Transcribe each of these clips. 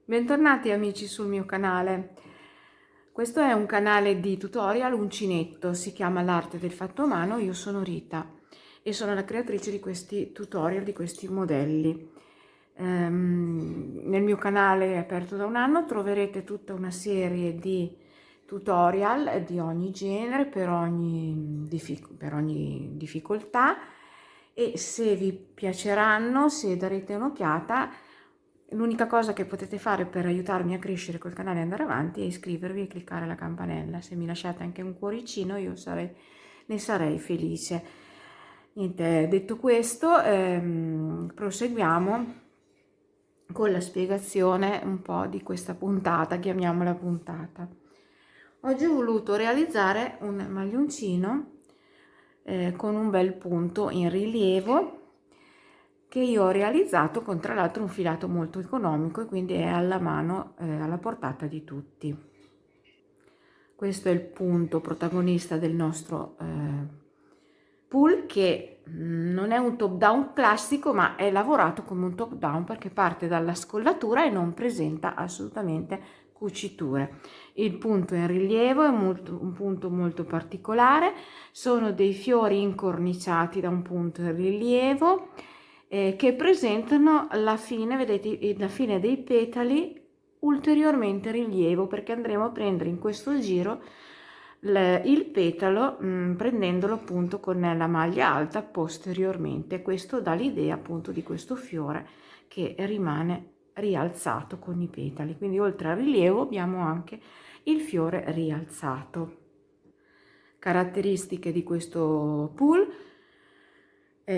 Bentornati amici sul mio canale. Questo è un canale di tutorial uncinetto, si chiama L'Arte del Fatto a Mano. Io sono Rita e sono la creatrice di questi tutorial, di questi modelli. Nel mio canale aperto da un anno troverete tutta una serie di tutorial di ogni genere, per ogni difficoltà, e se vi piaceranno, se darete un'occhiata, l'unica cosa che potete fare per aiutarmi a crescere col canale e andare avanti è iscrivervi e cliccare la campanella. Se mi lasciate anche un cuoricino io ne sarei felice. Niente, detto questo, proseguiamo con la spiegazione un po' di questa puntata, chiamiamola puntata. Oggi ho voluto realizzare un maglioncino con un bel punto in rilievo che io ho realizzato con tra l'altro un filato molto economico e quindi è alla mano, alla portata di tutti. Questo è il punto protagonista del nostro pull, che non è un top down classico ma è lavorato come un top down perché parte dalla scollatura e non presenta assolutamente cuciture. Il punto in rilievo è un punto molto particolare, sono dei fiori incorniciati da un punto in rilievo che presentano la fine, vedete, la fine dei petali ulteriormente rilievo, perché andremo a prendere in questo giro il petalo prendendolo appunto con la maglia alta posteriormente. Questo dà l'idea appunto di questo fiore che rimane rialzato con i petali, quindi oltre al rilievo abbiamo anche il fiore rialzato. Caratteristiche di questo pull: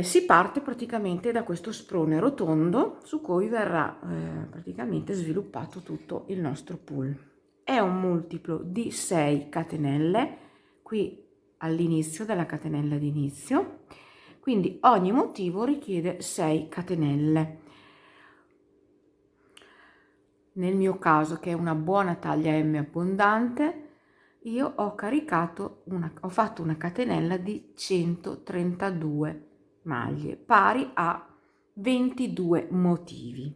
si parte praticamente da questo sprone rotondo su cui verrà praticamente sviluppato tutto il nostro pull. È un multiplo di 6 catenelle qui all'inizio della catenella d'inizio, quindi ogni motivo richiede 6 catenelle. Nel mio caso, che è una buona taglia M abbondante, io ho fatto una catenella di 132 maglie pari a 22 motivi.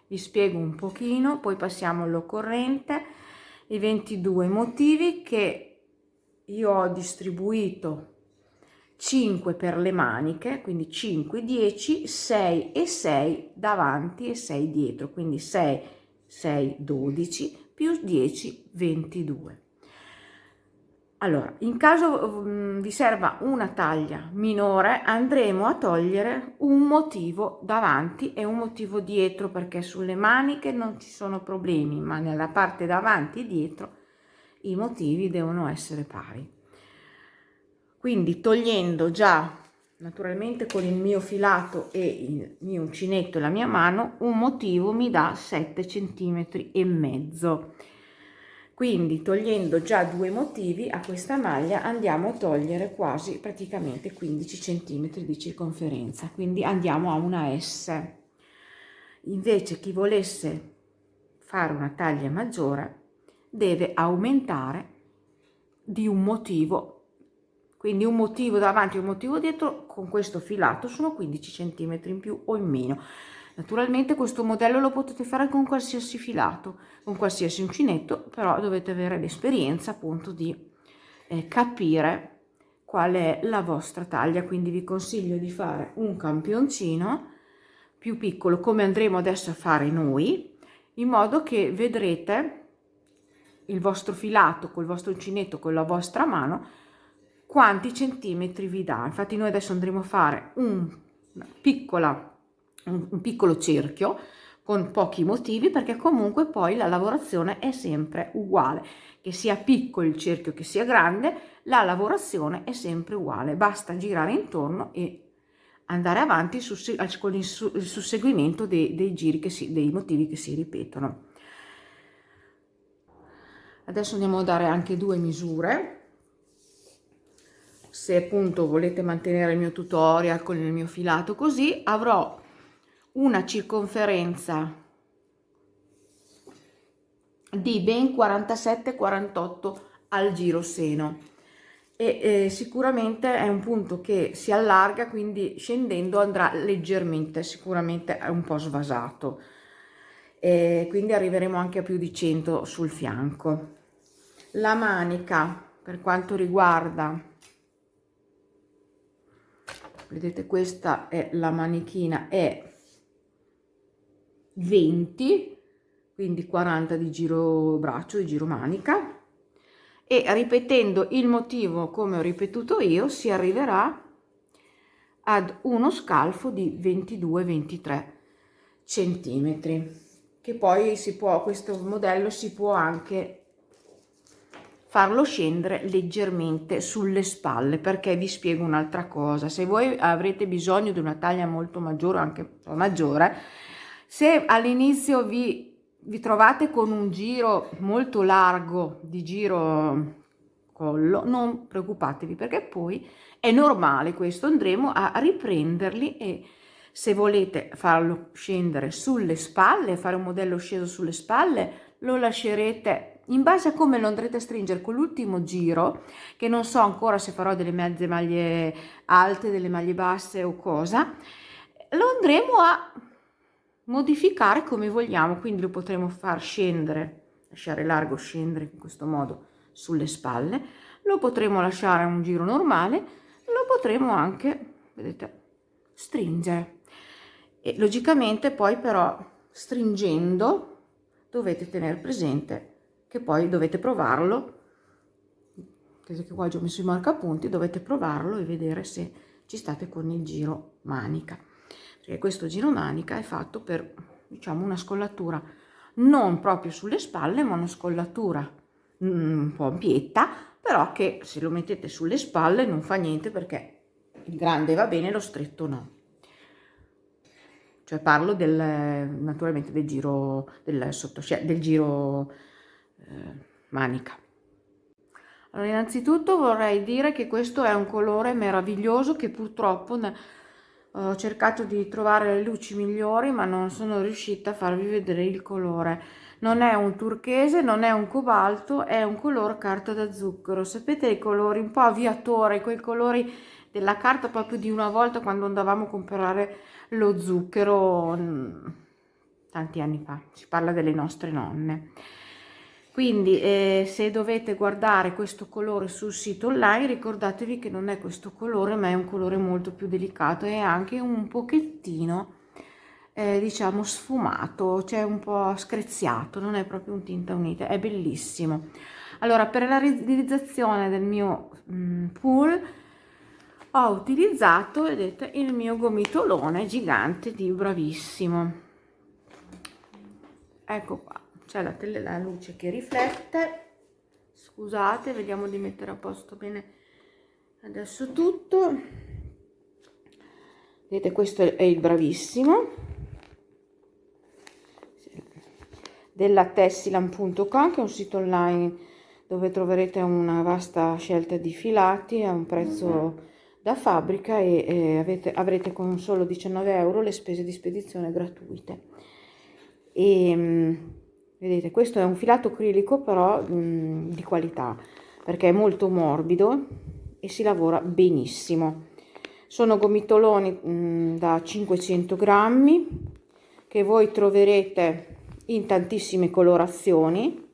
Vi spiego un pochino, poi passiamo all'occorrente. I 22 motivi che io ho distribuito: 5 per le maniche, quindi 5, 10, 6 e 6 davanti e 6 dietro, quindi 6, 6, 12 più 10, 22. Allora, in caso vi serva una taglia minore, andremo a togliere un motivo davanti e un motivo dietro, perché sulle maniche non ci sono problemi, ma nella parte davanti e dietro i motivi devono essere pari. Quindi togliendo già, naturalmente con il mio filato e il mio uncinetto e la mia mano, un motivo mi dà 7,5 cm. Quindi togliendo già 2 motivi a questa maglia andiamo a togliere quasi praticamente 15 cm di circonferenza, quindi andiamo a una S. Invece chi volesse fare una taglia maggiore deve aumentare di un motivo, quindi un motivo davanti e un motivo dietro. Con questo filato sono 15 cm in più o in meno. Naturalmente questo modello lo potete fare con qualsiasi filato, con qualsiasi uncinetto, però dovete avere l'esperienza appunto di capire qual è la vostra taglia. Quindi vi consiglio di fare un campioncino più piccolo, come andremo adesso a fare noi, in modo che vedrete il vostro filato col vostro uncinetto, con la vostra mano, quanti centimetri vi dà. Infatti noi adesso andremo a fare un piccolo cerchio con pochi motivi, perché comunque poi la lavorazione è sempre uguale, che sia piccolo il cerchio che sia grande, la lavorazione è sempre uguale, basta girare intorno e andare avanti con il susseguimento dei giri dei motivi che si ripetono. Adesso andiamo a dare anche 2 misure. Se appunto volete mantenere il mio tutorial con il mio filato così, avrò una circonferenza di ben 47-48 al giroseno e sicuramente è un punto che si allarga, quindi scendendo andrà leggermente, sicuramente è un po' svasato. e quindi arriveremo anche a più di 100 sul fianco. La manica, per quanto riguarda, vedete, questa è la manichina, è 20, quindi 40 di giro braccio, di giro manica, e ripetendo il motivo come ho ripetuto io si arriverà ad uno scalfo di 22-23 centimetri, che poi si può, questo modello si può anche farlo scendere leggermente sulle spalle, perché vi spiego un'altra cosa: se voi avrete bisogno di una taglia molto maggiore, anche maggiore, se all'inizio vi trovate con un giro molto largo di giro collo, non preoccupatevi, perché poi è normale questo, andremo a riprenderli, e se volete farlo scendere sulle spalle, fare un modello sceso sulle spalle, lo lascerete in base a come lo andrete a stringere con l'ultimo giro, che non so ancora se farò delle mezze maglie alte, delle maglie basse o cosa, lo andremo a modificare come vogliamo, quindi lo potremo far scendere, lasciare largo, scendere in questo modo sulle spalle, lo potremo lasciare a un giro normale, lo potremo anche, vedete, stringere. E logicamente poi però stringendo dovete tenere presente che poi dovete provarlo, vedete che qua già ho messo i marcapunti, dovete provarlo e vedere se ci state con il giro manica, perché questo giro manica è fatto per, diciamo, una scollatura non proprio sulle spalle, ma una scollatura un po' ampietta, però che se lo mettete sulle spalle non fa niente, perché il grande va bene, lo stretto no. Cioè parlo naturalmente del giro del giro manica. Allora, innanzitutto vorrei dire che questo è un colore meraviglioso, che purtroppo ho cercato di trovare le luci migliori, ma non sono riuscita a farvi vedere il colore. Non è un turchese, non è un cobalto, è un color carta da zucchero. Sapete i colori un po' aviatore, quei colori della carta proprio di una volta, quando andavamo a comprare lo zucchero tanti anni fa, si parla delle nostre nonne. Quindi se dovete guardare questo colore sul sito online, ricordatevi che non è questo colore, ma è un colore molto più delicato e anche un pochettino diciamo sfumato, cioè un po' screziato, non è proprio un tinta unita, è bellissimo. Allora, per la realizzazione del mio pool ho utilizzato, vedete, il mio gomitolone gigante di Bravissimo. Ecco qua, c'è la luce che riflette, scusate, vediamo di mettere a posto bene adesso tutto. Vedete, questo è il Bravissimo della Tessilam.com, che è un sito online dove troverete una vasta scelta di filati a un prezzo da fabbrica, e avrete con solo 19 euro le spese di spedizione gratuite. E vedete, questo è un filato acrilico però di qualità, perché è molto morbido e si lavora benissimo. Sono gomitoloni da 500 grammi che voi troverete in tantissime colorazioni.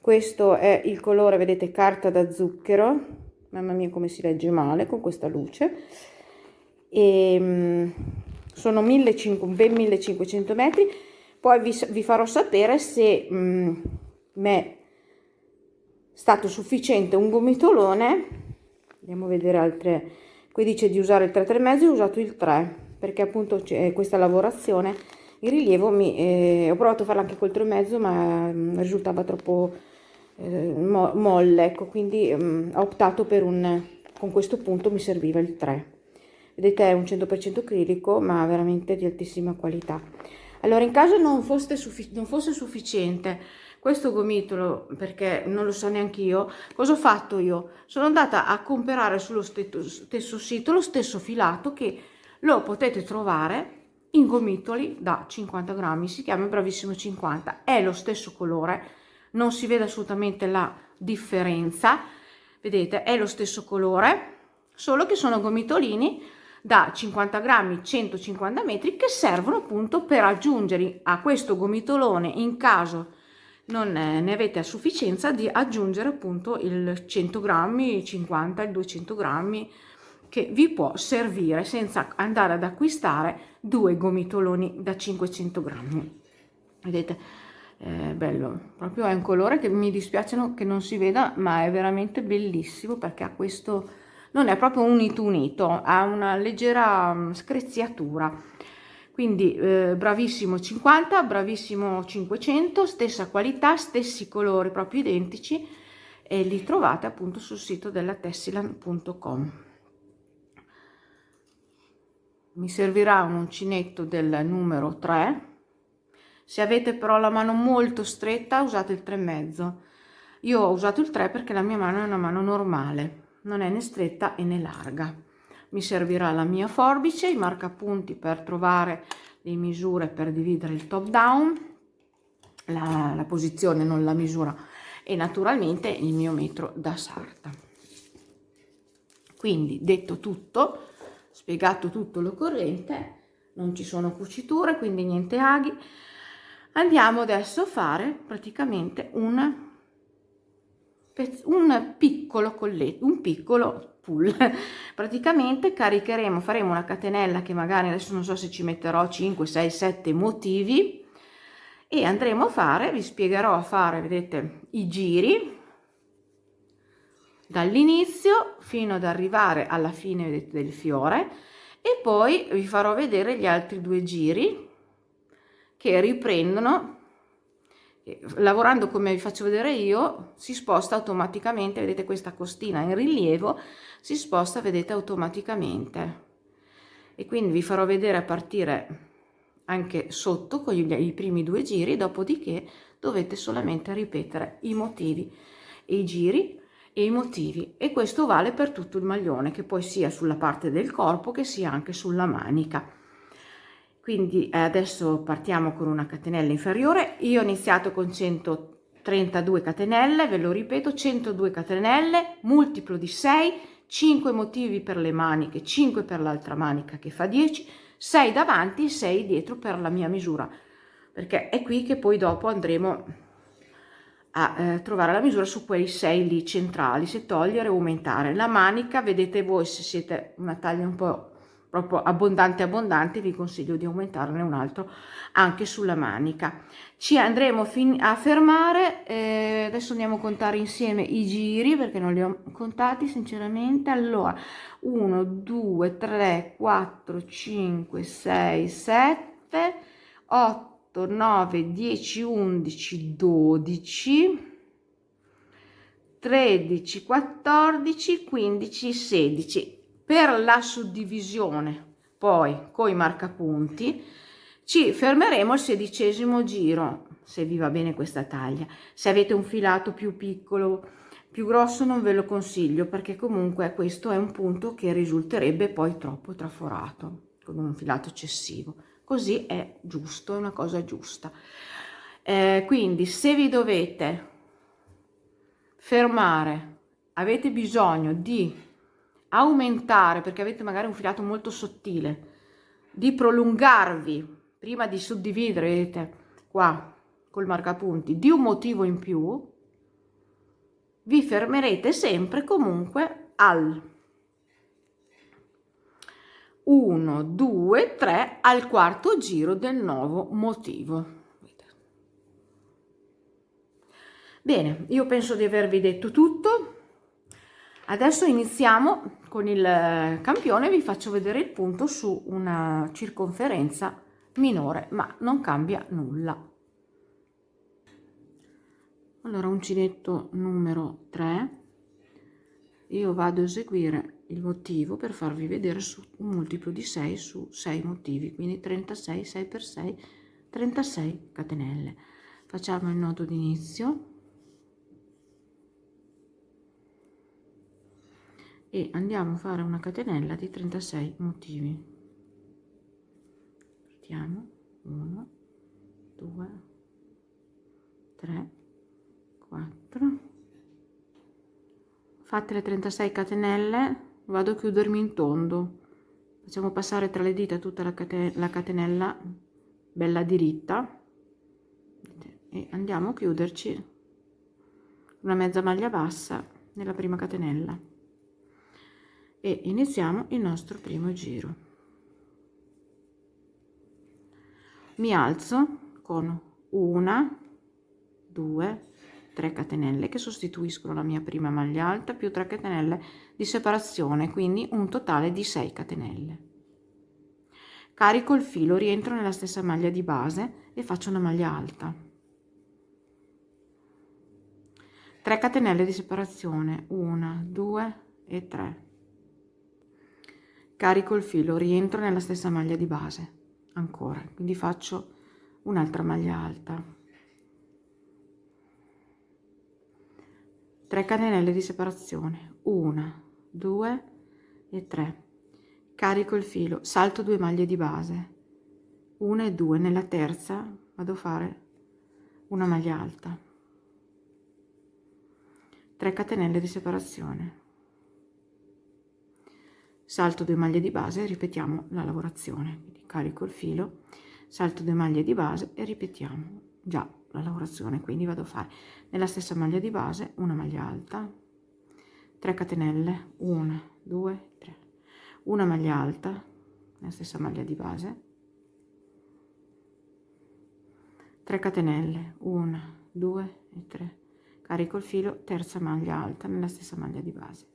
Questo è il colore, vedete, carta da zucchero, mamma mia come si legge male con questa luce, e sono ben 1500 metri. Poi vi farò sapere se mi è stato sufficiente un gomitolone. Andiamo a vedere altre. Qui dice di usare il 3,3, ho usato il 3 perché appunto c'è questa lavorazione. Il rilievo ho provato a farlo anche col 3,5, ma risultava troppo molle, ecco, quindi ho optato per con questo punto mi serviva il 3. Vedete, è un 100% acrilico, ma veramente di altissima qualità. Allora, in caso non fosse sufficiente questo gomitolo, perché non lo so neanche io, cosa ho fatto io? Sono andata a comprare sullo stesso sito lo stesso filato, che lo potete trovare in gomitoli da 50 grammi, si chiama Bravissimo 50, è lo stesso colore, non si vede assolutamente la differenza, vedete, è lo stesso colore, solo che sono gomitolini da 50 grammi 150 metri, che servono appunto per aggiungere a questo gomitolone, in caso non ne avete a sufficienza, di aggiungere appunto il 100 grammi, 50, il 200 grammi, che vi può servire senza andare ad acquistare due gomitoloni da 500 grammi. Vedete, bello, proprio è un colore che mi dispiace che non si veda, ma è veramente bellissimo, perché ha questo, non è proprio unito unito, ha una leggera screziatura. Quindi bravissimo 50, bravissimo 500, stessa qualità, stessi colori proprio identici, e li trovate appunto sul sito della Tessiland.com. Mi servirà un uncinetto del numero 3. Se avete però la mano molto stretta, usate il 3,5. Io ho usato il 3 perché la mia mano è una mano normale, non è né stretta né larga. Mi servirà la mia forbice, i marcapunti per trovare le misure per dividere il top down, la posizione, non la misura, e naturalmente il mio metro da sarta. Quindi, detto tutto, spiegato tutto l'occorrente, non ci sono cuciture, quindi niente aghi. Andiamo adesso a fare praticamente un piccolo colletto, un piccolo pull. Praticamente caricheremo, faremo una catenella che magari adesso non so se ci metterò 5, 6, 7 motivi, e andremo a fare, vi spiegherò a fare, vedete, i giri dall'inizio fino ad arrivare alla fine, vedete, del fiore, e poi vi farò vedere gli altri due giri che riprendono. Lavorando come vi faccio vedere io, si sposta automaticamente, vedete questa costina in rilievo, si sposta, vedete, automaticamente, e quindi vi farò vedere a partire anche sotto con i primi due giri, dopodiché dovete solamente ripetere i motivi e i giri e i motivi, e questo vale per tutto il maglione, che poi sia sulla parte del corpo che sia anche sulla manica. Quindi adesso partiamo con una catenella inferiore. Io ho iniziato con 132 catenelle, ve lo ripeto, 102 catenelle, multiplo di 6, 5 motivi per le maniche, 5 per l'altra manica che fa 10, 6 davanti e 6 dietro per la mia misura, perché è qui che poi dopo andremo a trovare la misura su quei 6 lì centrali, se togliere o aumentare. La manica, vedete voi, se siete una taglia un po' proprio abbondante, vi consiglio di aumentarne un altro anche sulla manica. Ci andremo a fermare, adesso andiamo a contare insieme i giri, perché non li ho contati sinceramente. Allora, 1, 2, 3, 4, 5, 6, 7, 8, 9, 10, 11, 12, 13, 14, 15, 16. Per la suddivisione poi con i marcapunti ci fermeremo al 16° giro, se vi va bene questa taglia. Se avete un filato più piccolo, più grosso, non ve lo consiglio, perché comunque questo è un punto che risulterebbe poi troppo traforato con un filato eccessivo. Così è giusto, è una cosa giusta. Quindi se vi dovete fermare, avete bisogno di aumentare, perché avete magari un filato molto sottile, di prolungarvi prima di suddividere, vedete qua col marcapunti, di un motivo in più, vi fermerete sempre comunque al 1, 2, 3, al quarto giro del nuovo motivo. Bene, io penso di avervi detto tutto. Adesso iniziamo con il campione, vi faccio vedere il punto su una circonferenza minore, ma non cambia nulla. Allora, uncinetto numero 3, io vado a eseguire il motivo per farvi vedere su un multiplo di 6 su 6 motivi, quindi 36, 6 per 6, 36 catenelle. Facciamo il nodo d'inizio e andiamo a fare una catenella di 36 motivi. Partiamo, 1, 2, 3, 4, fatte le 36 catenelle, vado a chiudermi in tondo, Facciamo passare tra le dita tutta la catenella bella diritta e andiamo a chiuderci una mezza maglia bassa nella prima catenella e iniziamo il nostro primo giro. Mi alzo con 1, 2, 3 catenelle che sostituiscono la mia prima maglia alta più 3 catenelle di separazione, quindi un totale di 6 catenelle. Carico il filo, rientro nella stessa maglia di base e faccio una maglia alta. 3 catenelle di separazione, 1, 2 e 3. Carico il filo, rientro nella stessa maglia di base, ancora, quindi faccio un'altra maglia alta. 3 catenelle di separazione, 1, 2 e 3. Carico il filo, salto 2 maglie di base, 1 e 2, nella terza vado a fare una maglia alta. 3 catenelle di separazione, salto 2 maglie di base e ripetiamo la lavorazione. Quindi carico il filo, salto 2 maglie di base e ripetiamo già la lavorazione, quindi vado a fare nella stessa maglia di base una maglia alta, 3 catenelle, 1, 2, 3, una maglia alta nella stessa maglia di base, 3 catenelle, 1, 2 e 3. Carico il filo, terza maglia alta nella stessa maglia di base,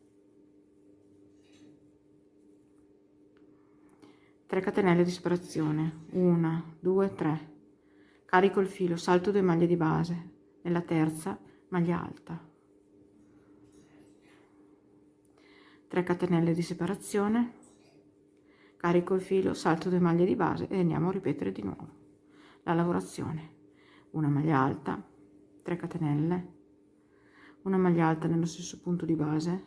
3 catenelle di separazione, 1, 2, 3. Carico il filo, salto 2 maglie di base nella terza maglia alta, 3 catenelle di separazione, carico il filo, salto 2 maglie di base e andiamo a ripetere di nuovo la lavorazione. Una maglia alta, 3 catenelle, una maglia alta nello stesso punto di base,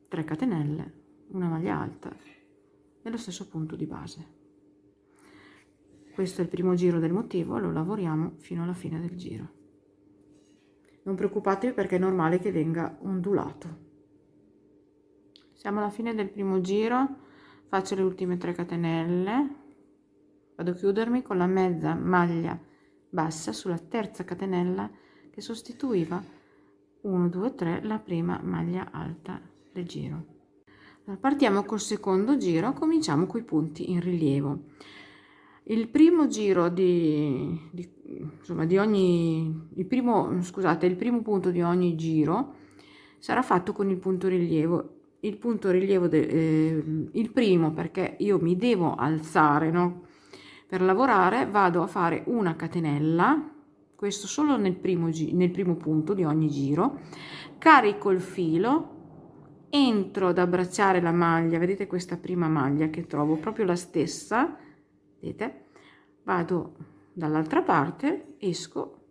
3 catenelle, una maglia alta nello stesso punto di base. Questo è il primo giro del motivo, lo lavoriamo fino alla fine del giro. Non preoccupatevi perché è normale che venga ondulato. Siamo alla fine del primo giro, faccio le ultime 3 catenelle, vado a chiudermi con la mezza maglia bassa sulla terza catenella che sostituiva 1, 2, 3 la prima maglia alta del giro. Allora, partiamo col secondo giro, cominciamo con i punti in rilievo. Il primo giro il primo punto di ogni giro sarà fatto con il punto rilievo. Il punto rilievo, il primo, perché io mi devo alzare, no? Per lavorare vado a fare una catenella, questo solo nel primo punto di ogni giro, carico il filo, entro ad abbracciare la maglia, vedete questa prima maglia che trovo proprio la stessa, vedete? Vado dall'altra parte, esco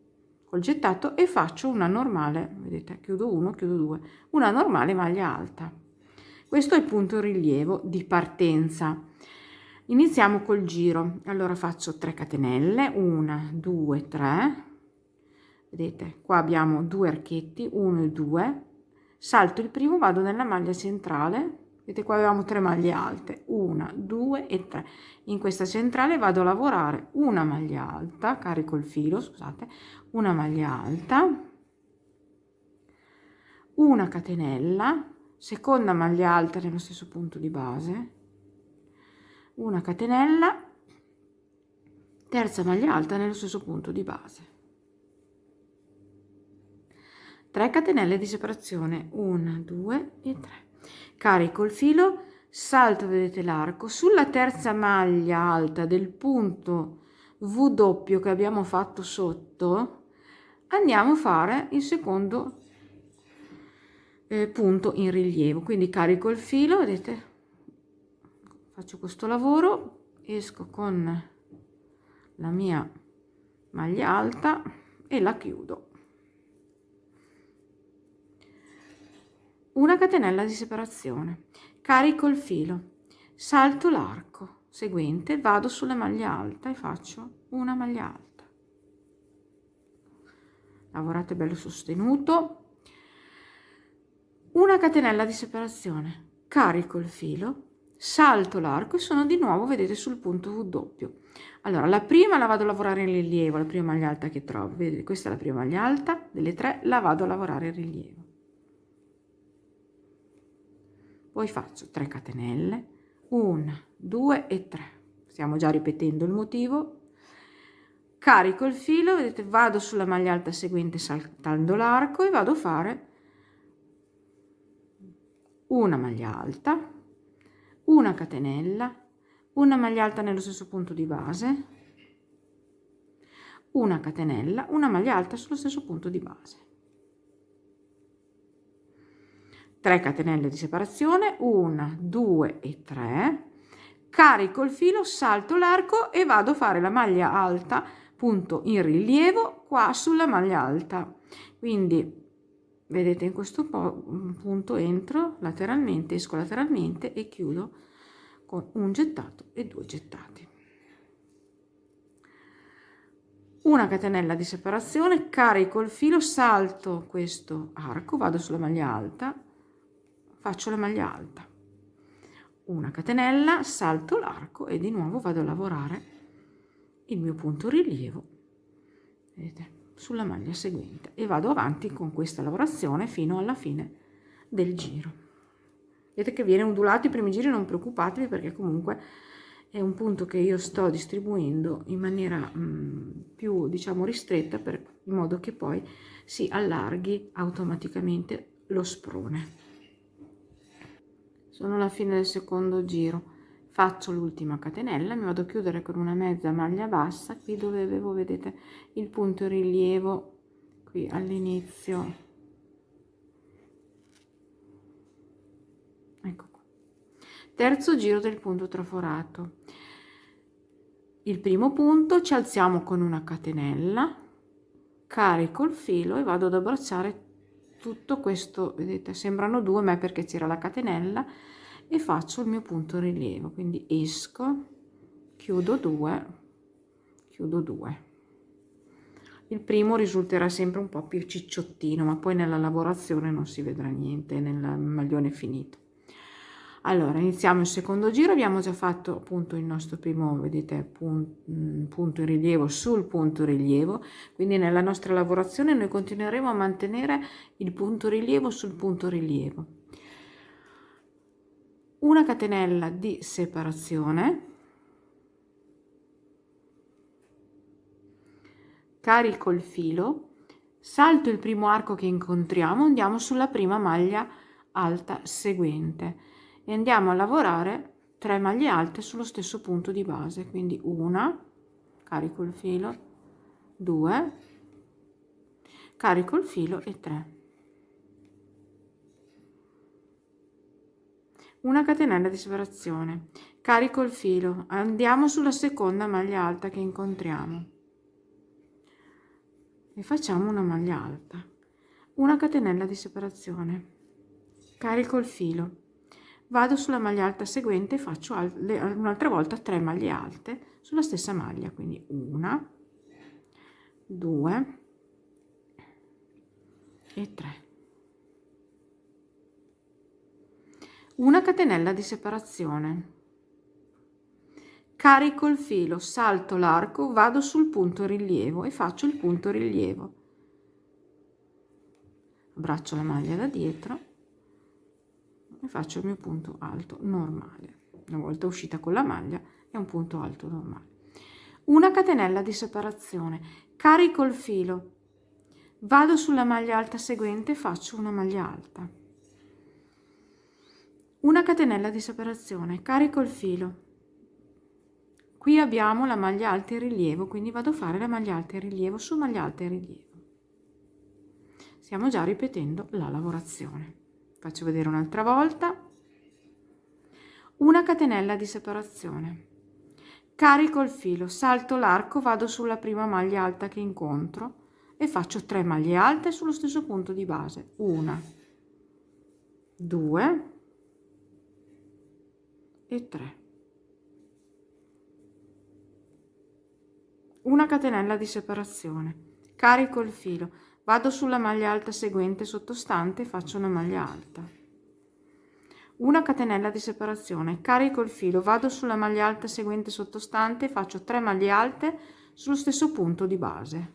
col gettato e faccio una normale, vedete, chiudo 1, chiudo 2, una normale maglia alta. Questo è il punto rilievo di partenza. Iniziamo col giro. Allora faccio 3 catenelle, 1, 2, 3. Vedete, qua abbiamo 2 archetti, 1 e 2. Salto il primo, vado nella maglia centrale. Vedete, qua abbiamo 3 maglie alte, 1, 2 e 3. In questa centrale vado a lavorare una maglia alta, carico il filo, scusate, una maglia alta, una catenella, seconda maglia alta nello stesso punto di base, una catenella, terza maglia alta nello stesso punto di base, 3 catenelle di separazione, 1, 2 e 3. Carico il filo, salto, vedete l'arco, sulla terza maglia alta del punto W che abbiamo fatto sotto, andiamo a fare il secondo punto in rilievo. Quindi carico il filo, vedete, faccio questo lavoro, esco con la mia maglia alta e la chiudo. Una catenella di separazione, carico il filo, salto l'arco seguente, vado sulla maglia alta e faccio una maglia alta. Lavorate bello sostenuto. Una catenella di separazione, carico il filo, salto l'arco e sono di nuovo, vedete, sul punto W doppio. Allora, la prima la vado a lavorare in rilievo, la prima maglia alta che trovo, vedete, questa è la prima maglia alta, delle 3 la vado a lavorare in rilievo. Poi faccio 3 catenelle, 1, 2 e 3. Stiamo già ripetendo il motivo. Carico il filo, vedete, vado sulla maglia alta seguente saltando l'arco e vado a fare una maglia alta, una catenella, una maglia alta nello stesso punto di base, una catenella, una maglia alta sullo stesso punto di base, 3 catenelle di separazione, 1, 2 e 3, carico il filo, salto l'arco e vado a fare la maglia alta, punto in rilievo qua sulla maglia alta. Quindi vedete, in questo punto entro lateralmente, esco lateralmente e chiudo con un gettato e 2 gettati. Una catenella di separazione, carico il filo, salto questo arco, vado sulla maglia alta, faccio la maglia alta, una catenella, salto l'arco e di nuovo vado a lavorare il mio punto rilievo, vedete, sulla maglia seguente e vado avanti con questa lavorazione fino alla fine del giro. Vedete che viene ondulato i primi giri, non preoccupatevi perché comunque è un punto che io sto distribuendo in maniera più, diciamo, ristretta, in modo che poi si allarghi automaticamente lo sprone. Sono alla fine del secondo giro, faccio l'ultima catenella, mi vado a chiudere con una mezza maglia bassa qui dove avevo, vedete, il punto rilievo qui all'inizio, ecco qua. Terzo giro del punto traforato, il primo punto ci alziamo con una catenella, carico il filo e vado ad abbracciare tutto questo, vedete, sembrano due ma è perché c'era la catenella, e faccio il mio punto rilievo, quindi esco, chiudo 2, chiudo 2. Il primo risulterà sempre un po' più cicciottino, ma poi nella lavorazione non si vedrà niente nel maglione finito. Allora, iniziamo il secondo giro, abbiamo già fatto appunto il nostro primo, vedete, punto in rilievo sul punto rilievo, quindi nella nostra lavorazione noi continueremo a mantenere il punto rilievo sul punto rilievo. Una catenella di separazione, carico il filo, salto il primo arco che incontriamo, andiamo sulla prima maglia alta seguente e andiamo a lavorare 3 maglie alte sullo stesso punto di base, quindi una, carico il filo, 2, carico il filo e 3. Una catenella di separazione, carico il filo, andiamo sulla seconda maglia alta che incontriamo e facciamo una maglia alta, una catenella di separazione, carico il filo, vado sulla maglia alta seguente e faccio un'altra volta 3 maglie alte sulla stessa maglia, quindi una, 2 e 3. Una catenella di separazione, carico il filo, salto l'arco, vado sul punto rilievo e faccio il punto rilievo, abbraccio la maglia da dietro e faccio il mio punto alto normale. Una volta uscita con la maglia è un punto alto normale. Una catenella di separazione, carico il filo, vado sulla maglia alta seguente e faccio una maglia alta, una catenella di separazione, carico il filo, qui abbiamo la maglia alta in rilievo, quindi vado a fare la maglia alta in rilievo su maglia alta in rilievo. Stiamo già ripetendo la lavorazione. Faccio vedere un'altra volta. Una catenella di separazione, carico il filo, salto l'arco, vado sulla prima maglia alta che incontro e faccio 3 maglie alte sullo stesso punto di base, una, 2 e 3. Una catenella di separazione, carico il filo, vado sulla maglia alta seguente sottostante e faccio una maglia alta, una catenella di separazione, carico il filo, vado sulla maglia alta seguente sottostante, faccio 3 maglie alte sullo stesso punto di base,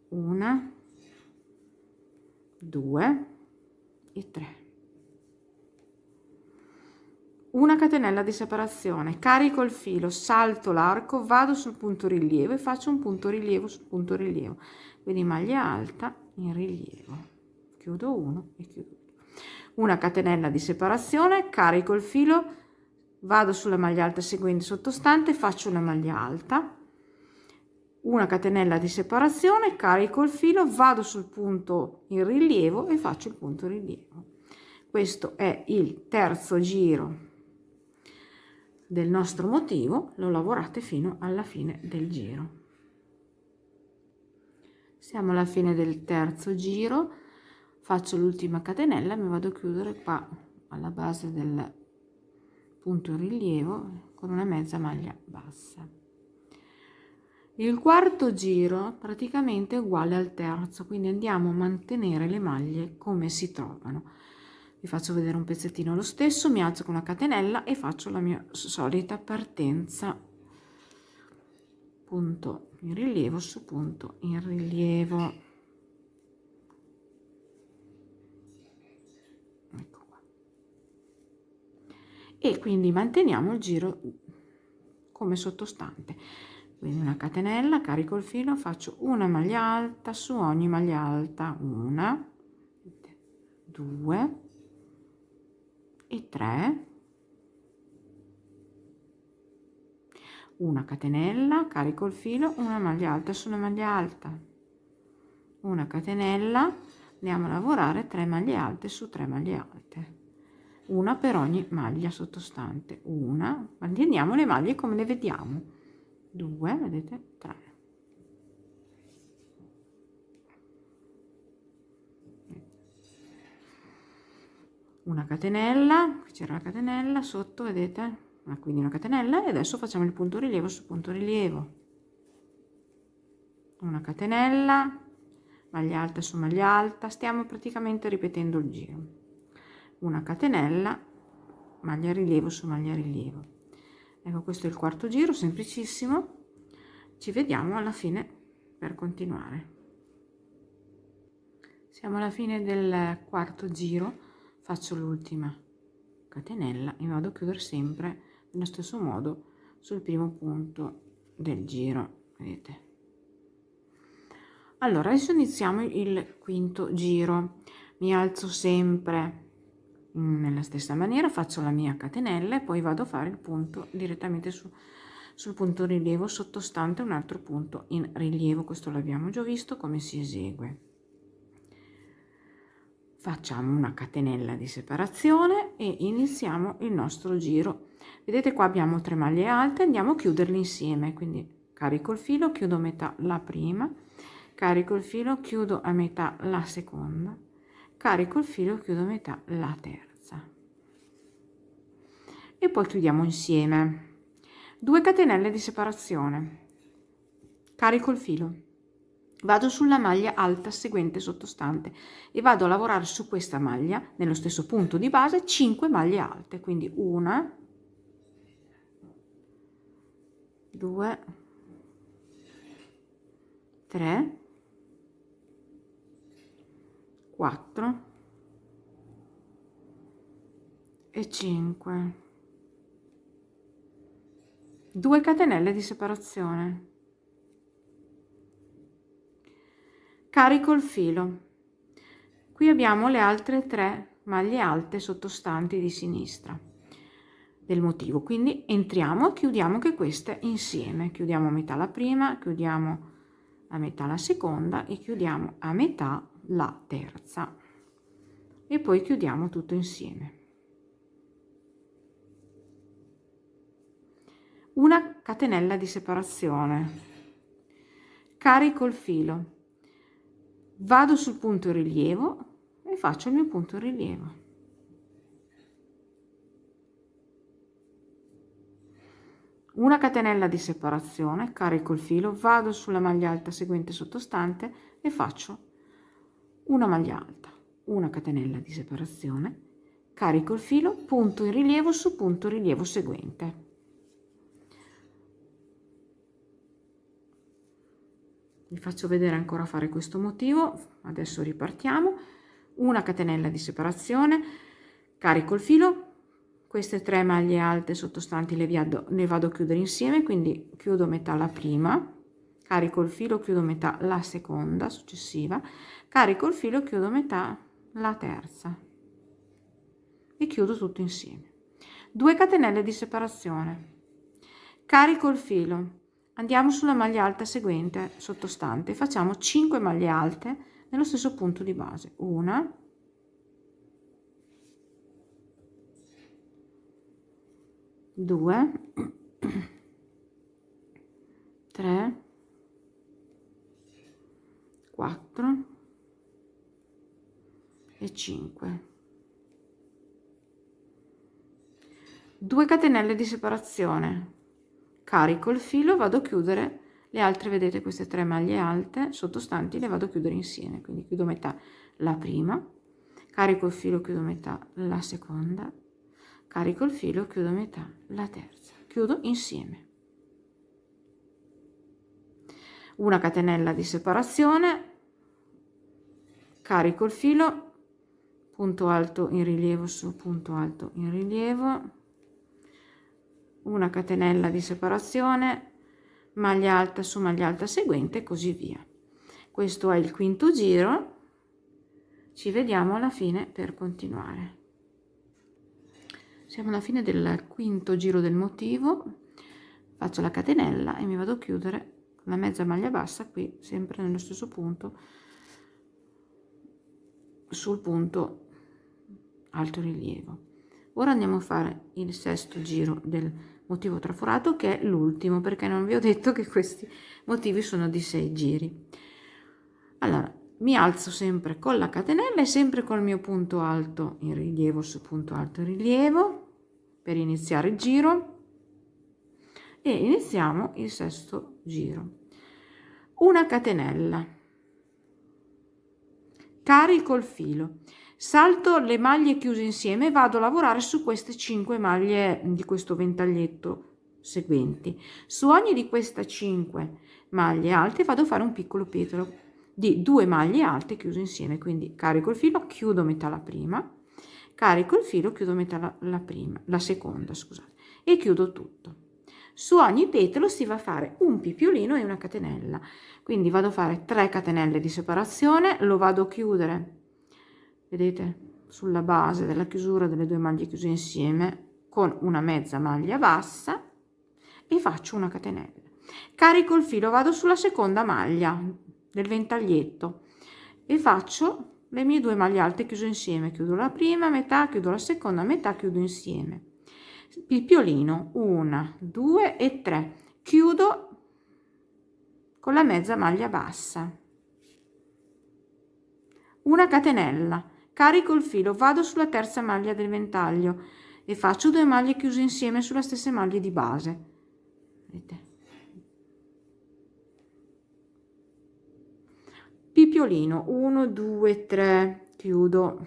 1, 2 e 3. Una catenella di separazione, carico il filo, salto l'arco, vado sul punto rilievo e faccio un punto rilievo sul punto rilievo, quindi maglia alta in rilievo, chiudo 1 e chiudo 2. Una catenella di separazione, carico il filo, vado sulla maglia alta seguente sottostante, faccio una maglia alta, una catenella di separazione, carico il filo, vado sul punto in rilievo e faccio il punto rilievo. Questo è il terzo giro del nostro motivo, lo lavorate fino alla fine del giro. Siamo alla fine del terzo giro, faccio l'ultima catenella, mi vado a chiudere qua alla base del punto in rilievo con una mezza maglia bassa. Il quarto giro praticamente è uguale al terzo, quindi andiamo a mantenere le maglie come si trovano. Vi faccio vedere un pezzettino lo stesso, mi alzo con una catenella e faccio la mia solita partenza, punto in rilievo su punto in rilievo. Ecco qua. E quindi manteniamo il giro come sottostante, quindi una catenella, carico il filo, faccio una maglia alta su ogni maglia alta, 1, 2 e 3, una catenella, carico il filo, una maglia alta su una maglia alta, una catenella, andiamo a lavorare 3 maglie alte su 3 maglie alte, una per ogni maglia sottostante, una, manteniamo le maglie come le vediamo, 2, vedete, 3. Una catenella, qui c'era la catenella, sotto vedete, quindi una catenella, e adesso facciamo il punto rilievo su punto rilievo, una catenella, maglia alta su maglia alta, stiamo praticamente ripetendo il giro, una catenella, maglia rilievo su maglia rilievo. Ecco, questo è il quarto giro, semplicissimo, ci vediamo alla fine per continuare. Siamo alla fine del quarto giro, faccio l'ultima catenella e vado a chiudere sempre nello stesso modo sul primo punto del giro, vedete. Allora adesso iniziamo il quinto giro, mi alzo sempre nella stessa maniera, faccio la mia catenella e poi vado a fare il punto direttamente sul punto rilievo sottostante un altro punto in rilievo. Questo l'abbiamo già visto come si esegue. Facciamo una catenella di separazione e iniziamo il nostro giro. Vedete, qua abbiamo 3 maglie alte, andiamo a chiuderle insieme, quindi carico il filo, chiudo a metà la prima, carico il filo, chiudo a metà la seconda, carico il filo, chiudo a metà la terza e poi chiudiamo insieme. 2 catenelle di separazione, carico il filo, vado sulla maglia alta seguente sottostante e vado a lavorare su questa maglia nello stesso punto di base 5 maglie alte, quindi 1, 2, 3, 4 e 5. 2 catenelle di separazione, carico il filo, qui abbiamo le altre 3 maglie alte sottostanti di sinistra del motivo, quindi entriamo e chiudiamo anche queste insieme, chiudiamo a metà la prima, chiudiamo a metà la seconda e chiudiamo a metà la terza e poi chiudiamo tutto insieme. Una catenella di separazione, carico il filo, vado sul punto rilievo e faccio il mio punto rilievo, una catenella di separazione, carico il filo, vado sulla maglia alta seguente sottostante e faccio una maglia alta, una catenella di separazione, carico il filo, punto in rilievo su punto rilievo seguente. Vi faccio vedere ancora fare questo motivo. Adesso ripartiamo. Una catenella di separazione, carico il filo, queste 3 maglie alte sottostanti ne vado a chiudere insieme, quindi chiudo metà la prima, carico il filo, chiudo metà la seconda successiva, carico il filo, chiudo metà la terza e chiudo tutto insieme. 2 catenelle di separazione, carico il filo, andiamo sulla maglia alta seguente sottostante, facciamo 5 maglie alte nello stesso punto di base, 1, 2, 3, 4 e 5. 2 catenelle di separazione, carico il filo, vado a chiudere le altre, vedete queste 3 maglie alte sottostanti le vado a chiudere insieme, quindi chiudo metà la prima, carico il filo, chiudo metà la seconda, carico il filo, chiudo metà la terza, chiudo insieme. Una catenella di separazione, carico il filo, punto alto in rilievo su punto alto in rilievo, una catenella di separazione, maglia alta su maglia alta seguente e così via. Questo è il quinto giro, ci vediamo alla fine per continuare. Siamo alla fine del quinto giro del motivo, faccio la catenella e mi vado a chiudere la mezza maglia bassa qui sempre nello stesso punto sul punto alto rilievo. Ora andiamo a fare il sesto giro del motivo traforato, che è l'ultimo, perché non vi ho detto che questi motivi sono di 6 giri. Allora mi alzo sempre con la catenella e sempre col mio punto alto in rilievo su punto alto in rilievo per iniziare il giro e iniziamo il sesto giro. Una catenella, carico il filo, salto le maglie chiuse insieme e vado a lavorare su queste 5 maglie di questo ventaglietto seguenti. Su ogni di queste 5 maglie alte vado a fare un piccolo petalo di 2 maglie alte chiuse insieme, quindi carico il filo, chiudo metà la prima, carico il filo, chiudo metà la seconda, scusate, e chiudo tutto. Su ogni petalo si va a fare un pipiolino e una catenella, quindi vado a fare 3 catenelle di separazione, lo vado a chiudere, vedete, sulla base della chiusura delle 2 maglie chiuse insieme con una mezza maglia bassa e faccio una catenella. Carico il filo, vado sulla seconda maglia del ventaglietto e faccio le mie 2 maglie alte chiuse insieme, chiudo la prima metà, chiudo la seconda metà, chiudo insieme, pipiolino, 1, 2 e 3, chiudo con la mezza maglia bassa, una catenella, carico il filo, vado sulla terza maglia del ventaglio e faccio 2 maglie chiuse insieme sulla stessa maglia di base, vedete, pipiolino, 1, 2, 3, chiudo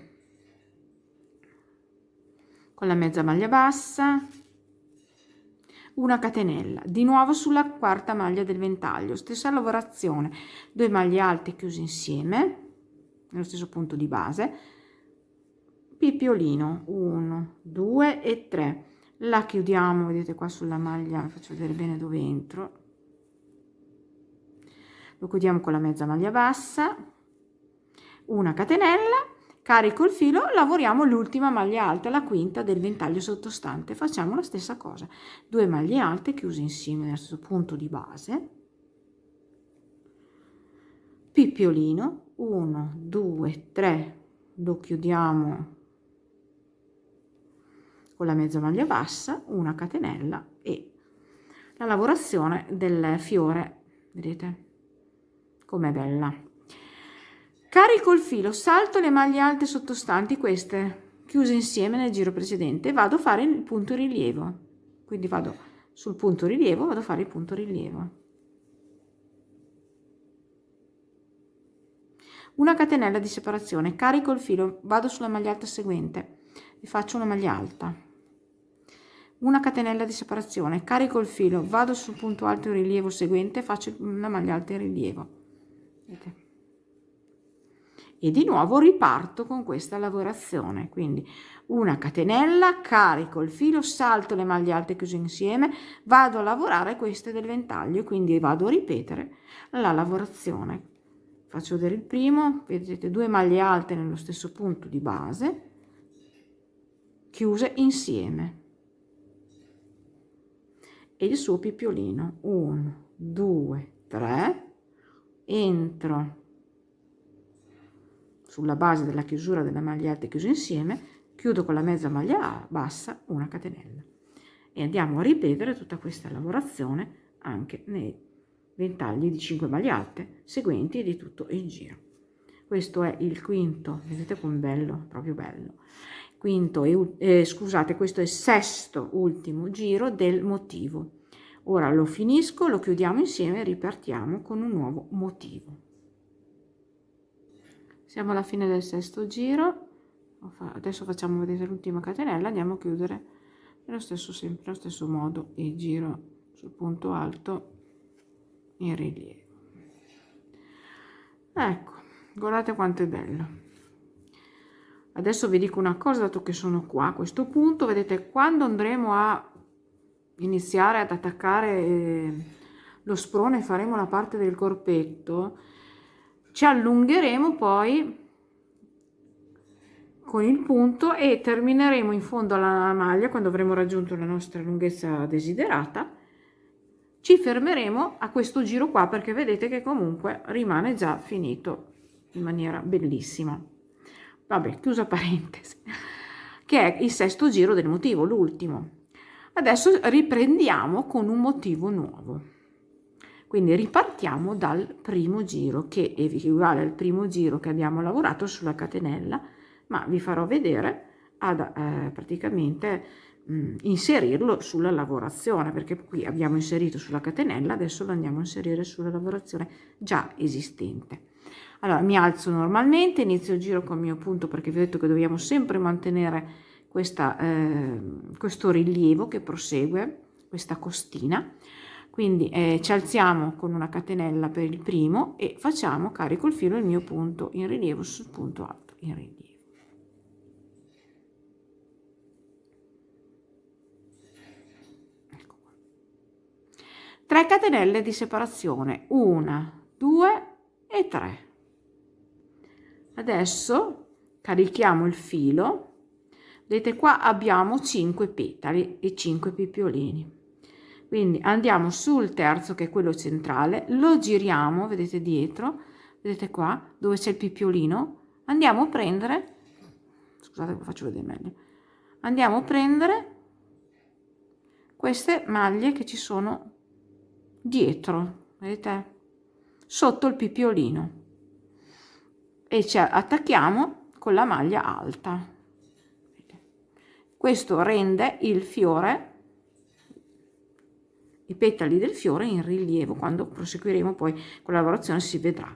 con la mezza maglia bassa, una catenella, di nuovo sulla quarta maglia del ventaglio, stessa lavorazione, 2 maglie alte chiuse insieme nello stesso punto di base, pipiolino, 1, 2 e 3, la chiudiamo, vedete qua sulla maglia, faccio vedere bene dove entro, lo chiudiamo con la mezza maglia bassa, una catenella, carico il filo, lavoriamo l'ultima maglia alta, la quinta del ventaglio sottostante, facciamo la stessa cosa, 2 maglie alte chiuse insieme nello stesso punto di base, pipiolino, 1, 2, 3, lo chiudiamo con la mezza maglia bassa, una catenella e la lavorazione del fiore, vedete com'è bella. Carico il filo, salto le maglie alte sottostanti, queste chiuse insieme nel giro precedente, vado a fare il punto rilievo, quindi vado sul punto rilievo, vado a fare il punto rilievo, una catenella di separazione, carico il filo, vado sulla maglia alta seguente, e faccio una maglia alta, una catenella di separazione, carico il filo, vado sul punto alto in rilievo seguente, faccio una maglia alta in rilievo. Vedete? E di nuovo riparto con questa lavorazione, quindi una catenella, carico il filo, salto le maglie alte chiuse insieme, vado a lavorare queste del ventaglio, quindi vado a ripetere la lavorazione. Faccio vedere il primo, vedete 2 maglie alte nello stesso punto di base, chiuse insieme, e il suo pippiolino, 1, 2, 3, entro sulla base della chiusura della maglia alta chiusa insieme, chiudo con la mezza maglia bassa, una catenella, e andiamo a ripetere tutta questa lavorazione anche nei ventagli di 5 maglie alte seguenti e di tutto il giro. Questo è il quinto, vedete com'è bello, proprio bello, quinto e scusate, questo è il sesto ultimo giro del motivo. Ora lo finisco, lo chiudiamo insieme e ripartiamo con un nuovo motivo. Siamo alla fine del sesto giro, adesso facciamo vedere l'ultima catenella, andiamo a chiudere nello stesso, sempre allo stesso modo il giro sul punto alto in rilievo. Ecco, guardate quanto è bello. Adesso vi dico una cosa, dato che sono qua a questo punto, vedete, quando andremo a iniziare ad attaccare lo sprone, faremo la parte del corpetto, ci allungheremo poi con il punto e termineremo in fondo alla maglia. Quando avremo raggiunto la nostra lunghezza desiderata, ci fermeremo a questo giro qua, perché vedete che comunque rimane già finito in maniera bellissima. Vabbè, chiusa parentesi, che è il sesto giro del motivo, l'ultimo. Adesso riprendiamo con un motivo nuovo. Quindi ripartiamo dal primo giro, che equivale al primo giro che abbiamo lavorato sulla catenella, ma vi farò vedere praticamente inserirlo sulla lavorazione, perché qui abbiamo inserito sulla catenella, adesso lo andiamo a inserire sulla lavorazione già esistente. Allora mi alzo normalmente, inizio il giro con il mio punto, perché vi ho detto che dobbiamo sempre mantenere questo rilievo che prosegue, questa costina. Quindi ci alziamo con una catenella per il primo e facciamo, carico il filo, il mio punto in rilievo sul punto alto in rilievo. Ecco qua. 3 catenelle di separazione, 1, 2 e 3. Adesso carichiamo il filo, vedete qua abbiamo 5 petali e 5 pippiolini. Quindi andiamo sul terzo, che è quello centrale, lo giriamo, vedete dietro, vedete qua dove c'è il pippiolino, andiamo a prendere, scusate che faccio vedere meglio, andiamo a prendere queste maglie che ci sono dietro, vedete, sotto il pippiolino, e ci attacchiamo con la maglia alta. Questo rende il fiore, i petali del fiore in rilievo. Quando proseguiremo poi con la lavorazione si vedrà.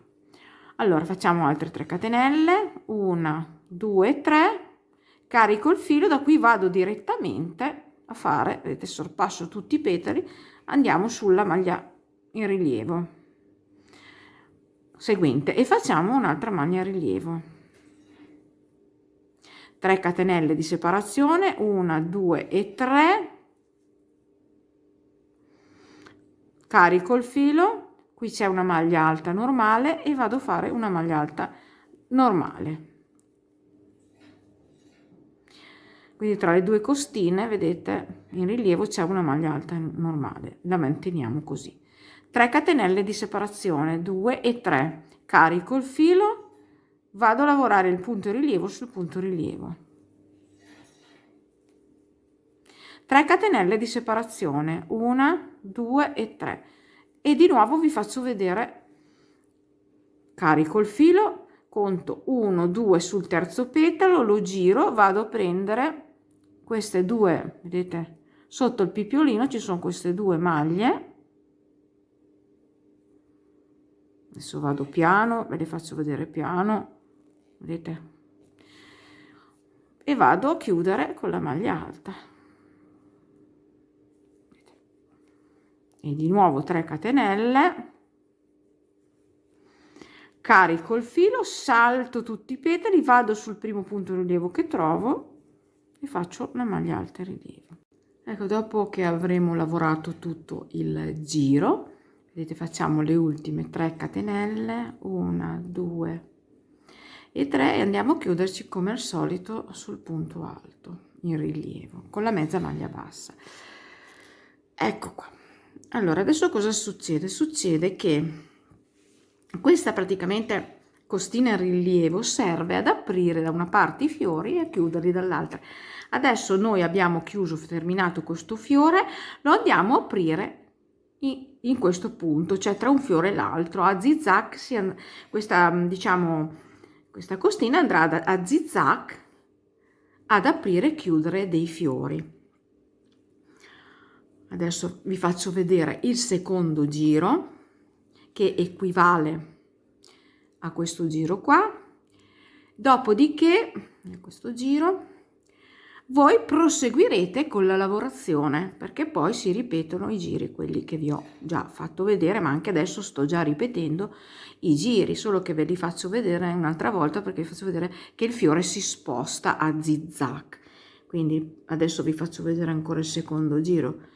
Allora facciamo altre 3 catenelle, 1, 2, 3, carico il filo, da qui vado direttamente a fare, vedete, sorpasso tutti i petali, andiamo sulla maglia in rilievo seguente e facciamo un'altra maglia in rilievo. 3 catenelle di separazione, 1, 2 e 3, carico il filo, qui c'è una maglia alta normale e vado a fare una maglia alta normale. Quindi tra le due costine, vedete, in rilievo c'è una maglia alta normale, la manteniamo così. 3 catenelle di separazione, 2 e 3, carico il filo, vado a lavorare il punto rilievo sul punto rilievo. 3 catenelle di separazione, 1, 2 e 3, e di nuovo vi faccio vedere, carico il filo, conto 1, 2 sul terzo petalo, lo giro, vado a prendere queste due, vedete, sotto il pippiolino ci sono queste 2 maglie, adesso vado piano, ve le faccio vedere piano, vedete, e vado a chiudere con la maglia alta e di nuovo 3 catenelle, carico il filo, salto tutti i petali, vado sul primo punto rilievo che trovo e faccio la maglia alta in rilievo. Ecco, dopo che avremo lavorato tutto il giro, vedete, facciamo le ultime 3 catenelle, 1, 2 e 3 e andiamo a chiuderci come al solito sul punto alto in rilievo con la mezza maglia bassa. Ecco qua. Allora, adesso cosa succede? Succede che questa praticamente costina in rilievo serve ad aprire da una parte i fiori e a chiuderli dall'altra. Adesso noi abbiamo chiuso, terminato questo fiore, lo andiamo a aprire in questo punto, cioè tra un fiore e l'altro, a zigzag. Questa, diciamo, questa costina andrà a zigzag ad aprire e chiudere dei fiori. Adesso vi faccio vedere il secondo giro, che equivale a questo giro qua. Dopodiché, in questo giro, voi proseguirete con la lavorazione, perché poi si ripetono i giri, quelli che vi ho già fatto vedere, ma anche adesso sto già ripetendo i giri, solo che ve li faccio vedere un'altra volta, perché vi faccio vedere che il fiore si sposta a zigzag. Quindi adesso vi faccio vedere ancora il secondo giro.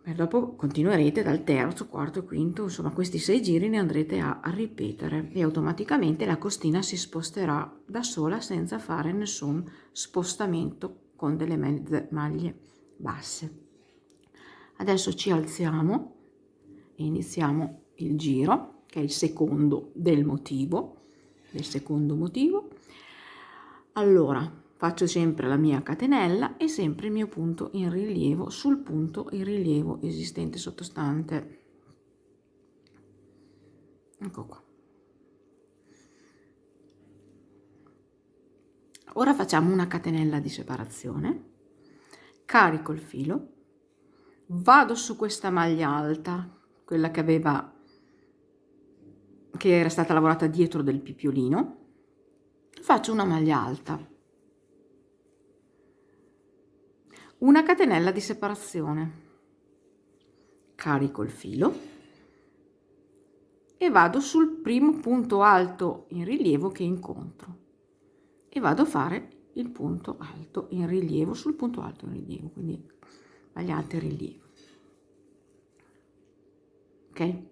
E dopo continuerete dal terzo, quarto e quinto, insomma questi 6 giri ne andrete a ripetere e automaticamente la costina si sposterà da sola senza fare nessun spostamento con delle mezze maglie basse. Adesso ci alziamo e iniziamo il giro, che è il secondo del secondo motivo. Allora, faccio sempre la mia catenella e sempre il mio punto in rilievo sul punto in rilievo esistente sottostante. Ecco qua. Ora facciamo una catenella di separazione, carico il filo, vado su questa maglia alta, quella che era stata lavorata dietro del pipiolino, faccio una maglia alta, una catenella di separazione, carico il filo e vado sul primo punto alto in rilievo che incontro e vado a fare il punto alto in rilievo sul punto alto in rilievo, quindi maglia alta in rilievo. Ok,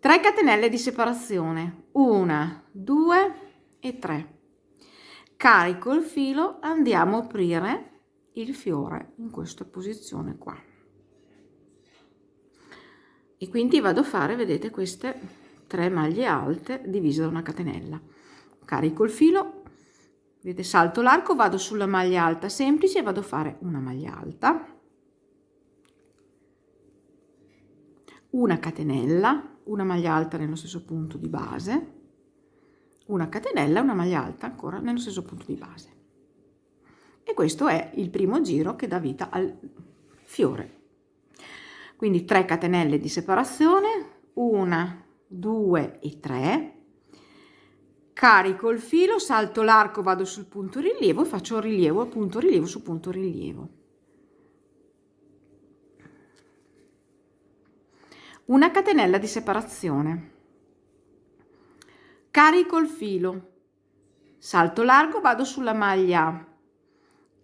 3 catenelle di separazione, 1, 2 e 3, carico il filo, andiamo a aprire il fiore in questa posizione qua e quindi vado a fare, vedete, queste 3 maglie alte divise da una catenella, carico il filo, vedete, salto l'arco, vado sulla maglia alta semplice e vado a fare una maglia alta, una catenella, una maglia alta nello stesso punto di base, una catenella, una maglia alta ancora nello stesso punto di base. E questo è il primo giro che dà vita al fiore. Quindi 3 catenelle di separazione, 1, 2 e 3, carico il filo, salto l'arco, vado sul punto rilievo e faccio rilievo, punto rilievo su punto rilievo. Una catenella di separazione, carico il filo, salto largo, vado sulla maglia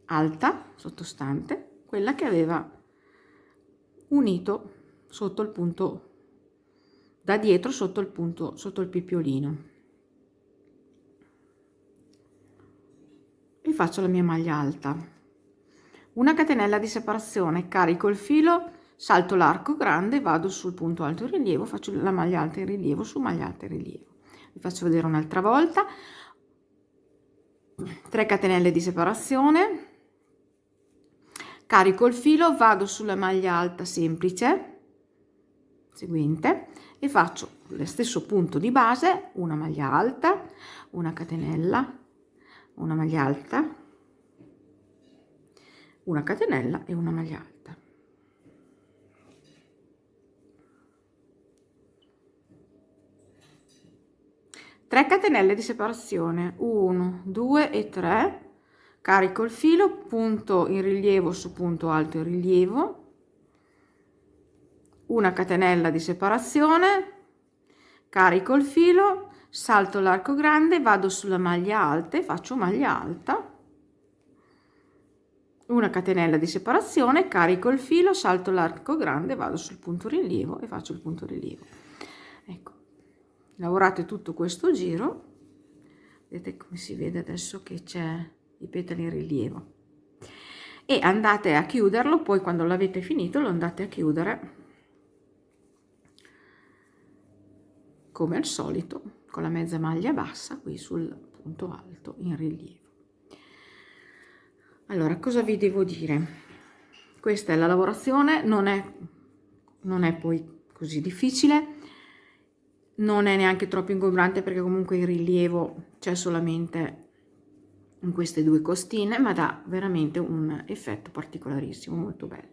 alta sottostante, quella che aveva unito sotto il punto da dietro, sotto il punto, sotto il pipiolino, e faccio la mia maglia alta, una catenella di separazione, carico il filo, salto l'arco grande, vado sul punto alto in rilievo, faccio la maglia alta in rilievo su maglia alta in rilievo. Vi faccio vedere un'altra volta. 3 catenelle di separazione, carico il filo, vado sulla maglia alta semplice seguente e faccio lo stesso punto di base, una maglia alta, una catenella, una maglia alta, una catenella e una maglia alta. 3 3 catenelle di separazione, 1 2 e 3, carico il filo, punto in rilievo su punto alto in rilievo, una catenella di separazione, carico il filo, salto l'arco grande, vado sulla maglia alta e faccio maglia alta, una catenella di separazione, carico il filo, salto l'arco grande, vado sul punto rilievo e faccio il punto rilievo. Ecco, lavorate tutto questo giro, vedete come si vede adesso che c'è i petali in rilievo, e andate a chiuderlo. Poi quando l'avete finito lo andate a chiudere come al solito con la mezza maglia bassa qui sul punto alto in rilievo. Allora, cosa vi devo dire? Questa è la lavorazione, non è poi così difficile, non è neanche troppo ingombrante, perché comunque il rilievo c'è solamente in queste due costine, ma dà veramente un effetto particolarissimo, molto bello.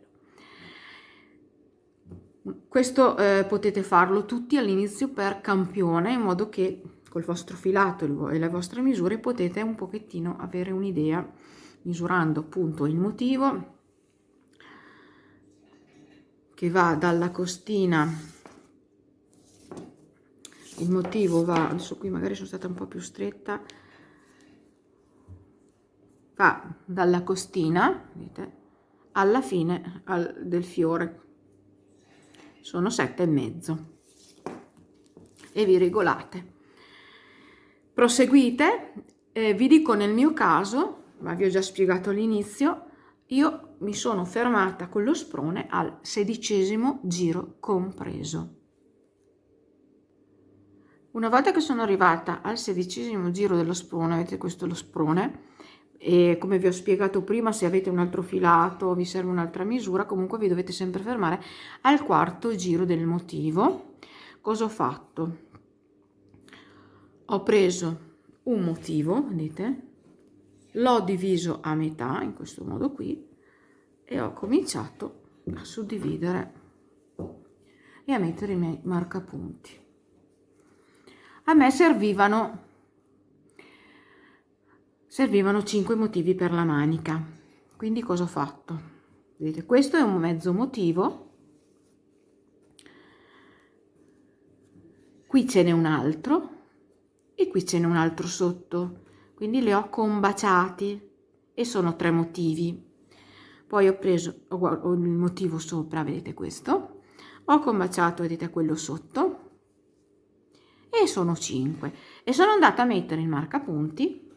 Questo potete farlo tutti all'inizio per campione, in modo che col vostro filato e le vostre misure potete un pochettino avere un'idea, misurando appunto il motivo che va dalla costina. Il motivo va, adesso qui magari sono stata un po' più stretta, va dalla costina, vedete, alla fine del fiore, sono 7,5, e vi regolate. Proseguite. Vi dico, nel mio caso, ma vi ho già spiegato all'inizio, io mi sono fermata con lo sprone al 16° giro compreso. Una volta che sono arrivata al 16° giro dello sprone, avete questo lo sprone, e come vi ho spiegato prima, se avete un altro filato, vi serve un'altra misura, comunque vi dovete sempre fermare al 4° giro del motivo. Cosa ho fatto? Ho preso un motivo, vedete, l'ho diviso a metà in questo modo qui, e ho cominciato a suddividere e a mettere i miei marcapunti. A me servivano 5 motivi per la manica, quindi cosa ho fatto? Vedete, questo è un mezzo motivo, qui ce n'è un altro e qui ce n'è un altro sotto, quindi li ho combaciati e sono 3 motivi. Poi ho preso il motivo sopra, vedete questo, ho combaciato, vedete, quello sotto, e sono 5, e sono andata a mettere il marcapunti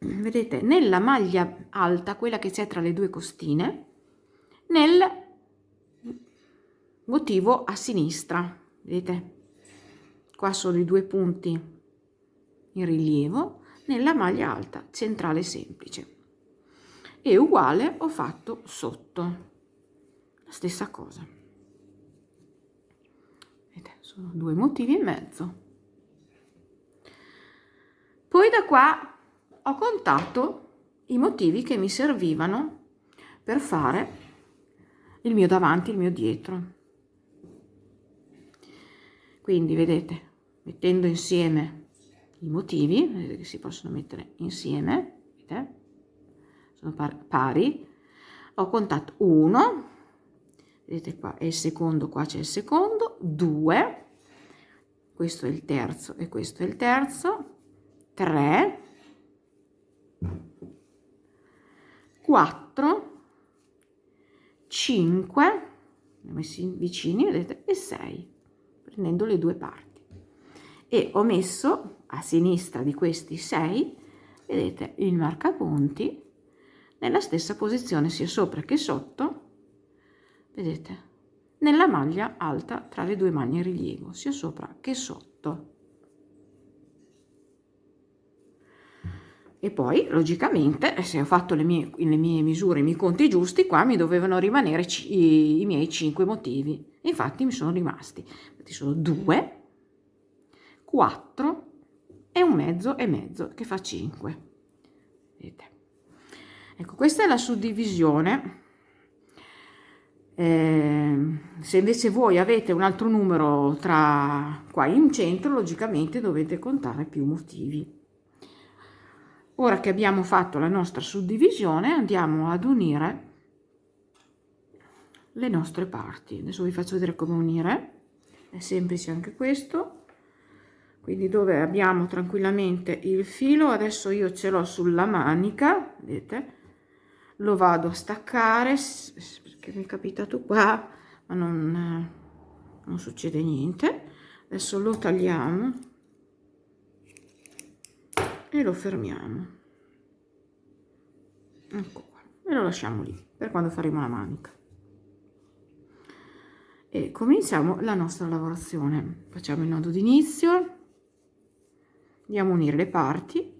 vedete, nella maglia alta, quella che c'è tra le due costine, nel motivo a sinistra, vedete, qua sono i 2 punti in rilievo, nella maglia alta centrale semplice, e uguale ho fatto sotto, la stessa cosa. Vedete, sono 2 motivi e mezzo. Poi da qua ho contato i motivi che mi servivano per fare il mio davanti, il mio dietro. Quindi vedete, mettendo insieme i motivi, vedete che si possono mettere insieme, vedete? Sono pari, ho contato 1, vedete qua è il secondo, qua c'è il secondo, 2, questo è il terzo e questo è il terzo, 3, 4, 5, li ho messi vicini, vedete, e 6, prendendo le 2 parti, e ho messo a sinistra di questi 6, vedete, il marcapunti nella stessa posizione sia sopra che sotto, vedete, nella maglia alta tra le 2 maglie in rilievo, sia sopra che sotto. E poi logicamente, se ho fatto le mie misure, i miei conti giusti, qua mi dovevano rimanere i miei 5 motivi, infatti mi sono rimasti, infatti sono 2, 4 e un mezzo e mezzo, che fa 5. Vedete? Ecco, questa è la suddivisione Se invece voi avete un altro numero tra qua in centro, logicamente dovete contare più motivi. Ora che abbiamo fatto la nostra suddivisione, andiamo ad unire le nostre parti. Adesso vi faccio vedere come unire, è semplice anche questo. Quindi dove abbiamo tranquillamente il filo, adesso io ce l'ho sulla manica, vedete, lo vado a staccare, perché mi è capitato qua, ma non succede niente. Adesso lo tagliamo e lo fermiamo, ecco qua, e lo lasciamo lì per quando faremo la manica. E cominciamo la nostra lavorazione. Facciamo il nodo d'inizio, andiamo a unire le parti,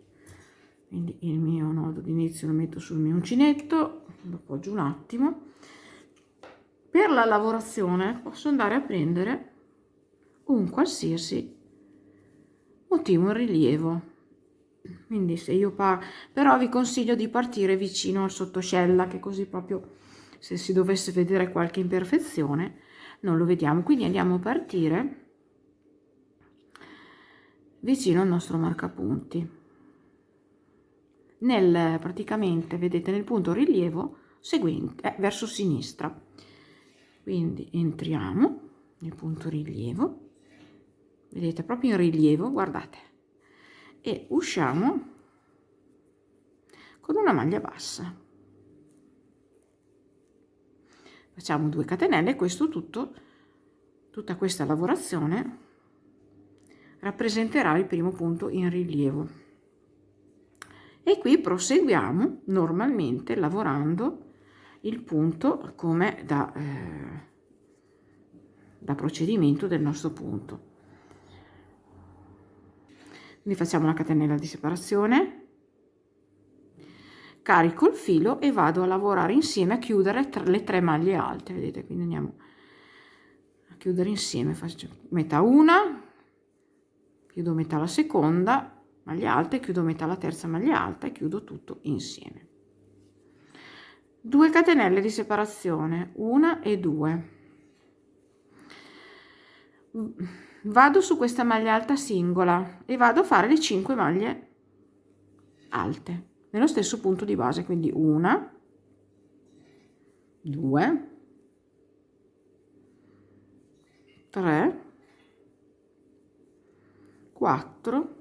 quindi il mio nodo d'inizio lo metto sul mio uncinetto, lo appoggio un attimo. Per la lavorazione posso andare a prendere un qualsiasi motivo in rilievo, quindi se io però vi consiglio di partire vicino al sottoscella, che così proprio se si dovesse vedere qualche imperfezione non lo vediamo. Quindi andiamo a partire vicino al nostro marcapunti, praticamente vedete nel punto rilievo seguente, verso sinistra. Quindi entriamo nel punto rilievo, vedete proprio in rilievo, guardate, e usciamo con una maglia bassa. Facciamo 2 catenelle. Questo tutta questa lavorazione rappresenterà il primo punto in rilievo, e qui proseguiamo normalmente lavorando il punto come da procedimento del nostro punto. Quindi facciamo la catenella di separazione, carico il filo e vado a lavorare insieme a chiudere le 3 maglie alte, vedete, quindi andiamo a chiudere insieme, faccio metà una, chiudo metà la seconda maglia alta e chiudo metà la terza maglia alta e chiudo tutto insieme. 2 catenelle di separazione, 1 e 2. Vado su questa maglia alta singola e vado a fare le 5 maglie alte nello stesso punto di base, quindi 1, 2, 3, 4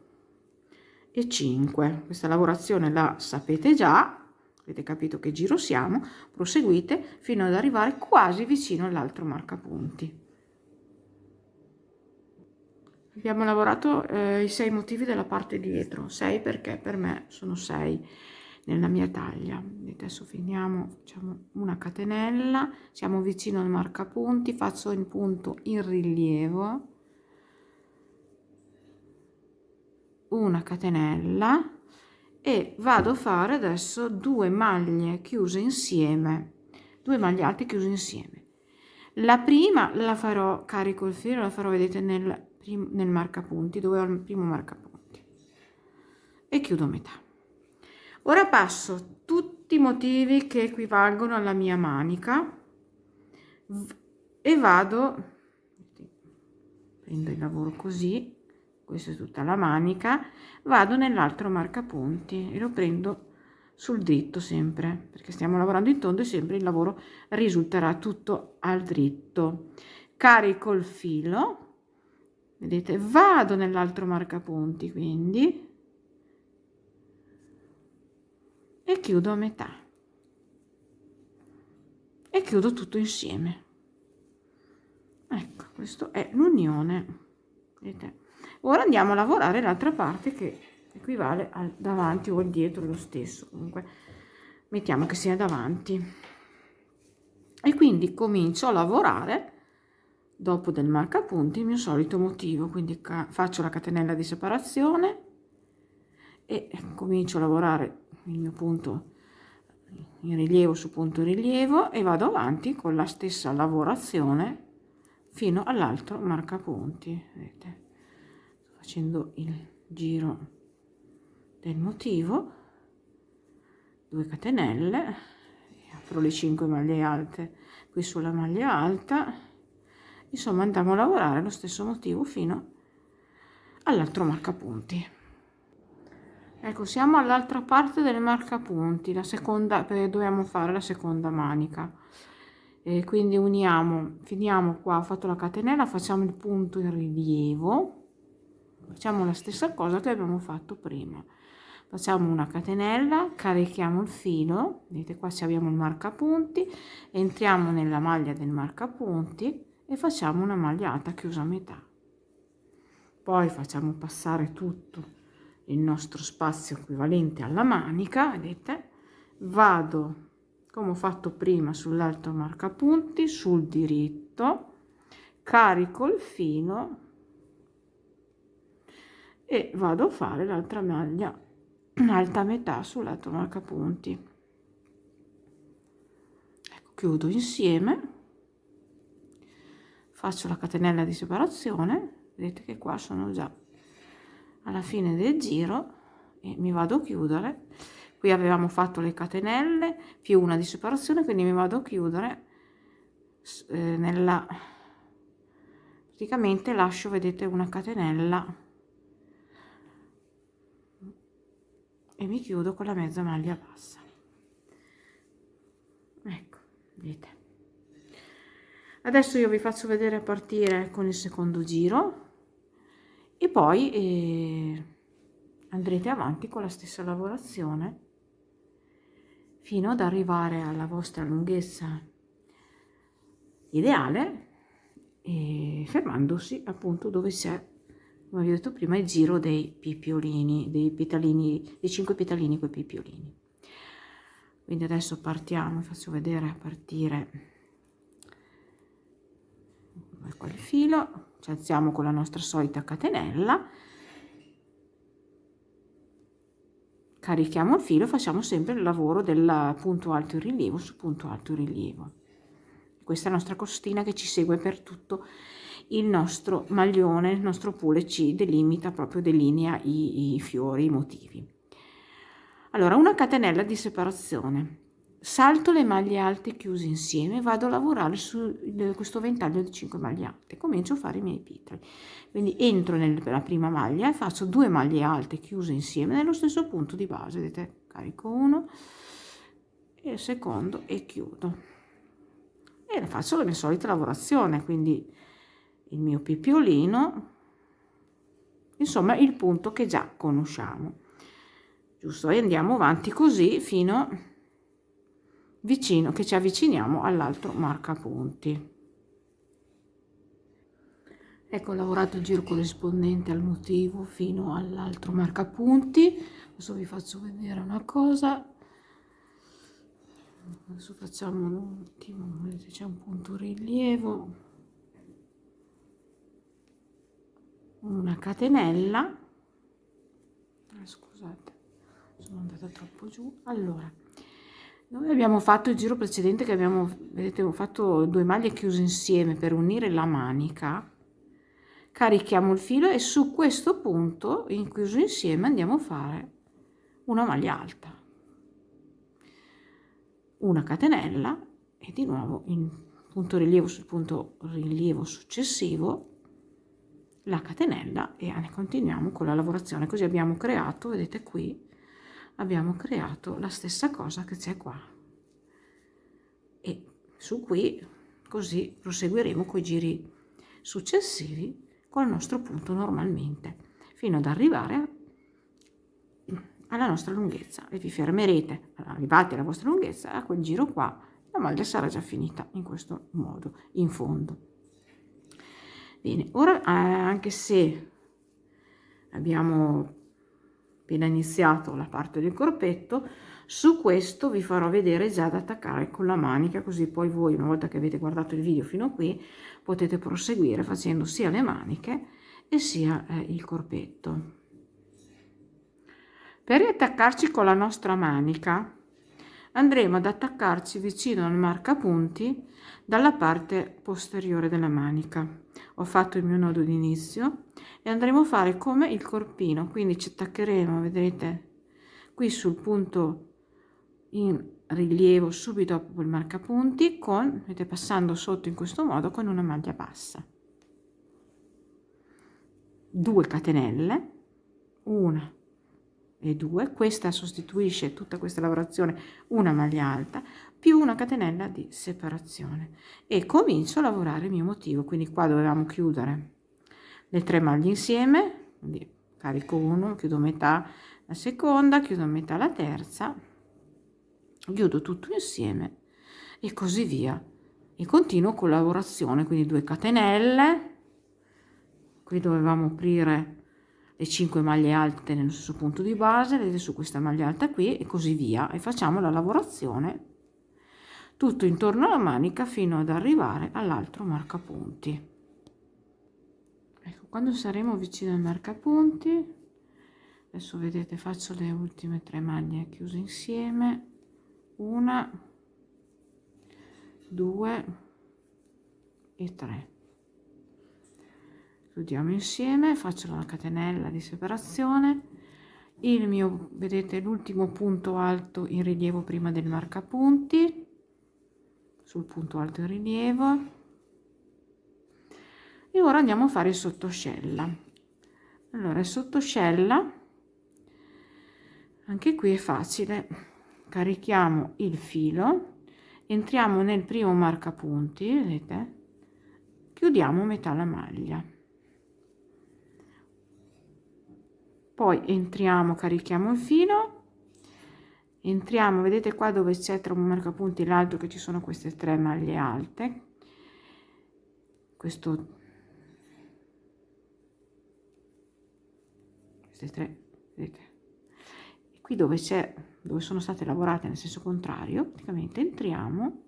e 5. Questa lavorazione la sapete già, avete capito che giro siamo, proseguite fino ad arrivare quasi vicino all'altro marcapunti. Abbiamo lavorato i 6 motivi della parte dietro, 6 perché per me sono 6 nella mia taglia. Adesso finiamo, facciamo una catenella, siamo vicino al marcapunti, faccio il punto in rilievo, una catenella e vado a fare adesso 2 maglie chiuse insieme, 2 maglie alte chiuse insieme. La prima la farò, carico il filo, la farò, vedete, nel marcapunti, dove ho il primo marcapunti, e chiudo metà. Ora passo tutti i motivi che equivalgono alla mia manica e vado, prendo il lavoro così, questa è tutta la manica, vado nell'altro marcapunti e lo prendo sul dritto sempre, perché stiamo lavorando in tondo e sempre il lavoro risulterà tutto al dritto. Carico il filo, vedete, vado nell'altro marcapunti quindi e chiudo a metà e chiudo tutto insieme. Ecco, questo è l'unione, vedete. Ora andiamo a lavorare l'altra parte che equivale al davanti o al dietro, lo stesso, comunque mettiamo che sia davanti, e quindi comincio a lavorare dopo del marcapunti il mio solito motivo, quindi faccio la catenella di separazione e comincio a lavorare il mio punto in rilievo su punto rilievo e vado avanti con la stessa lavorazione fino all'altro marcapunti, vedete, sto facendo il giro del motivo, 2 catenelle, apro le 5 maglie alte qui sulla maglia alta insomma andiamo a lavorare lo stesso motivo fino all'altro marcapunti. Ecco, siamo all'altra parte del marcapunti, la seconda, perché dobbiamo fare la seconda manica. E quindi uniamo, finiamo qua, ho fatto la catenella, facciamo il punto in rilievo, facciamo la stessa cosa che abbiamo fatto prima. Facciamo una catenella, carichiamo il filo, vedete qua se abbiamo il marcapunti, entriamo nella maglia del marcapunti e facciamo una maglia alta chiusa a metà. Poi facciamo passare tutto il nostro spazio equivalente alla manica, vedete, vado come ho fatto prima sull'altro marcapunti, sul diritto, carico il filo e vado a fare l'altra maglia alta metà sull'altro marcapunti. Ecco, chiudo insieme, faccio la catenella di separazione, vedete che qua sono già alla fine del giro e mi vado a chiudere. Qui avevamo fatto le catenelle più una di separazione, quindi mi vado a chiudere praticamente lascio, vedete, una catenella e mi chiudo con la mezza maglia bassa. Ecco, vedete. Adesso io vi faccio vedere a partire con il secondo giro e poi andrete avanti con la stessa lavorazione fino ad arrivare alla vostra lunghezza ideale e fermandosi appunto dove c'è, come vi ho detto prima, il giro dei pipiolini, dei petalini, dei 5 petalini con i pipiolini. Quindi adesso partiamo, vi faccio vedere a partire con il filo, ci alziamo con la nostra solita catenella, carichiamo il filo e facciamo sempre il lavoro del punto alto in rilievo su punto alto in rilievo. Questa è la nostra costina che ci segue per tutto il nostro maglione, il nostro pull ci delimita, proprio delinea i fiori, i motivi. Allora, una catenella di separazione, salto le maglie alte chiuse insieme, vado a lavorare su questo ventaglio di 5 maglie alte, comincio a fare i miei petali. Quindi entro nella prima maglia e faccio 2 maglie alte chiuse insieme nello stesso punto di base, vedete, carico uno e il secondo e chiudo. E faccio la mia solita lavorazione, quindi il mio pipiolino, insomma il punto che già conosciamo, giusto? E andiamo avanti così fino vicino, che ci avviciniamo all'altro marcapunti. Ecco, ho lavorato il giro corrispondente al motivo fino all'altro marcapunti. Adesso vi faccio vedere una cosa. Adesso facciamo l'ultimo, vedete c'è un punto rilievo, una catenella, scusate sono andata troppo giù. Allora, noi abbiamo fatto il giro precedente che abbiamo, vedete, ho fatto 2 maglie chiuse insieme per unire la manica, carichiamo il filo e su questo punto in chiuso insieme andiamo a fare una maglia alta, una catenella e di nuovo in punto rilievo sul punto rilievo successivo la catenella e continuiamo con la lavorazione. Così abbiamo creato, vedete qui, abbiamo creato la stessa cosa che c'è qua e su qui, così proseguiremo con i giri successivi con il nostro punto normalmente fino ad arrivare alla nostra lunghezza e vi fermerete arrivati alla vostra lunghezza. A quel giro qua la maglia sarà già finita in questo modo in fondo. Bene, ora anche se abbiamo appena iniziato la parte del corpetto, su questo vi farò vedere già da attaccare con la manica, così poi voi, una volta che avete guardato il video fino a qui, potete proseguire facendo sia le maniche e sia il corpetto. Per riattaccarci con la nostra manica andremo ad attaccarci vicino al marcapunti dalla parte posteriore della manica. Ho fatto il mio nodo d'inizio e andremo a fare come il corpino, quindi ci attaccheremo, vedete, qui sul punto in rilievo subito dopo il marcapunti con, vedete, passando sotto in questo modo con una maglia bassa, 2 catenelle, 1 e 2, questa sostituisce tutta questa lavorazione, una maglia alta più una catenella di separazione, e comincio a lavorare il mio motivo. Quindi qua dovevamo chiudere le 3 maglie insieme, quindi carico 1, chiudo metà la seconda, chiudo metà la terza, chiudo tutto insieme e così via, e continuo con la lavorazione. Quindi 2 catenelle, qui dovevamo aprire le 5 maglie alte nello stesso punto di base, vedete, su questa maglia alta qui, e così via, e facciamo la lavorazione tutto intorno alla manica fino ad arrivare all'altro marcapunti. Ecco, quando saremo vicino al marcapunti, adesso vedete, faccio le ultime 3 maglie chiuse insieme, 1, 2 e 3, chiudiamo insieme, faccio la catenella di separazione, il mio, vedete, l'ultimo punto alto in rilievo prima del marcapunti, sul punto alto in rilievo, e ora andiamo a fare il sottoscella. Allora, il sottoscella, anche qui è facile, carichiamo il filo, entriamo nel primo marcapunti, vedete, chiudiamo metà la maglia, poi entriamo, carichiamo il filo, entriamo, vedete qua dove c'è tra un marcapunti e l'altro che ci sono queste 3 maglie alte, queste 3, vedete, e qui dove sono state lavorate nel senso contrario, praticamente entriamo,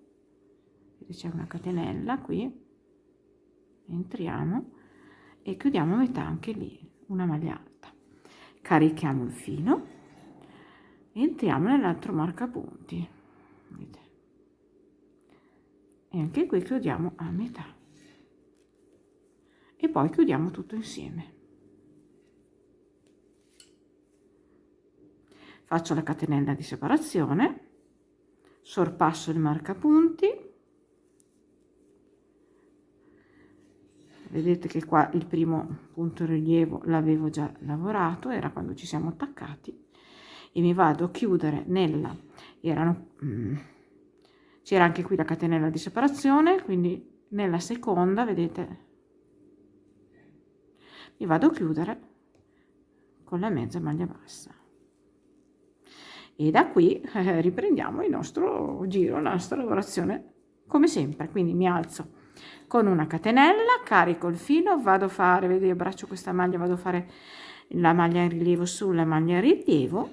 vedete, c'è una catenella qui, entriamo e chiudiamo metà anche lì, una maglia alta, carichiamo il filo, entriamo nell'altro marcapunti, vedete, e anche qui chiudiamo a metà e poi chiudiamo tutto insieme. Faccio la catenella di separazione, sorpasso il marcapunti, vedete che qua il primo punto rilievo l'avevo già lavorato, era quando ci siamo attaccati, e mi vado a chiudere nella, c'era anche qui la catenella di separazione, quindi nella seconda, vedete, mi vado a chiudere con la mezza maglia bassa, e da qui riprendiamo il nostro giro, la nostra lavorazione come sempre. Quindi mi alzo con una catenella, carico il filo, vado a fare, vedete, io abbraccio questa maglia, vado a fare la maglia in rilievo sulla maglia in rilievo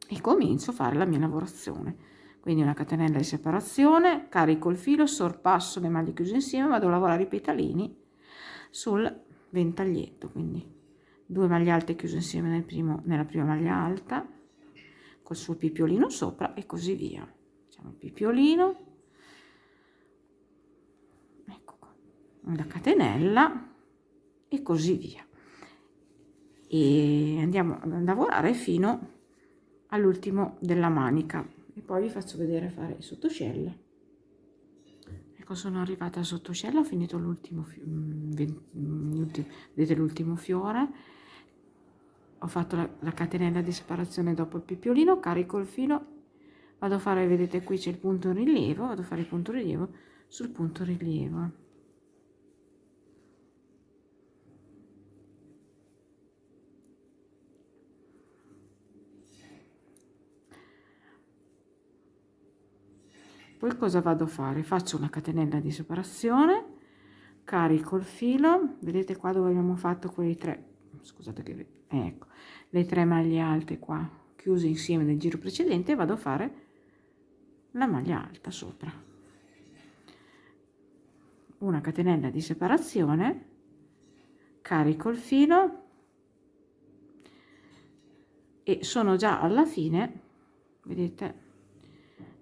e comincio a fare la mia lavorazione. Quindi una catenella di separazione, carico il filo, sorpasso le maglie chiuse insieme, vado a lavorare i petalini sul ventaglietto, quindi 2 maglie alte chiuse insieme nella prima maglia alta col suo pippiolino sopra e così via. Facciamo il pippiolino, ecco qua, una catenella e così via, e andiamo a lavorare fino all'ultimo della manica e poi vi faccio vedere fare il sottoscella. Ecco, sono arrivata al sottoscella, ho finito l'ultimo, vedete, l'ultimo fiore, ho fatto la catenella di separazione dopo il pippiolino, carico il filo, vado a fare, vedete qui c'è il punto in rilievo, vado a fare il punto rilievo sul punto rilievo. Poi cosa vado a fare? Faccio una catenella di separazione, carico il filo, vedete qua dove abbiamo fatto quei 3, scusate che ecco, le 3 maglie alte qua chiuse insieme nel giro precedente, vado a fare la maglia alta sopra, una catenella di separazione, carico il filo e sono già alla fine, vedete,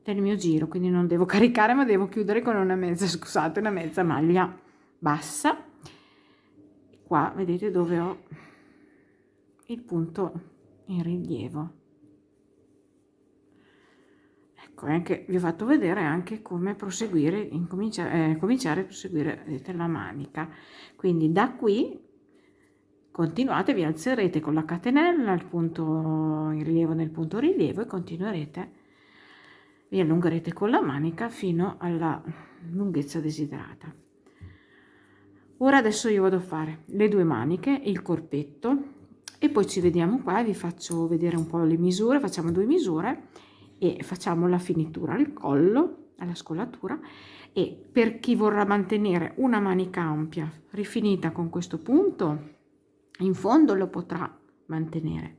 del mio giro, quindi non devo caricare ma devo chiudere con una mezza, scusate, una mezza maglia bassa. Qua vedete dove ho il punto in rilievo, ecco, anche, vi ho fatto vedere anche come proseguire, cominciare a proseguire, vedete, la manica. Quindi da qui continuate, vi alzerete con la catenella al punto in rilievo nel punto rilievo e continuerete, vi allungherete con la manica fino alla lunghezza desiderata. Ora adesso io vado a fare le 2 maniche, il corpetto, e poi ci vediamo qua e vi faccio vedere un po' le misure. Facciamo 2 misure e facciamo la finitura al collo, alla scollatura. E per chi vorrà mantenere una manica ampia rifinita con questo punto, in fondo lo potrà mantenere,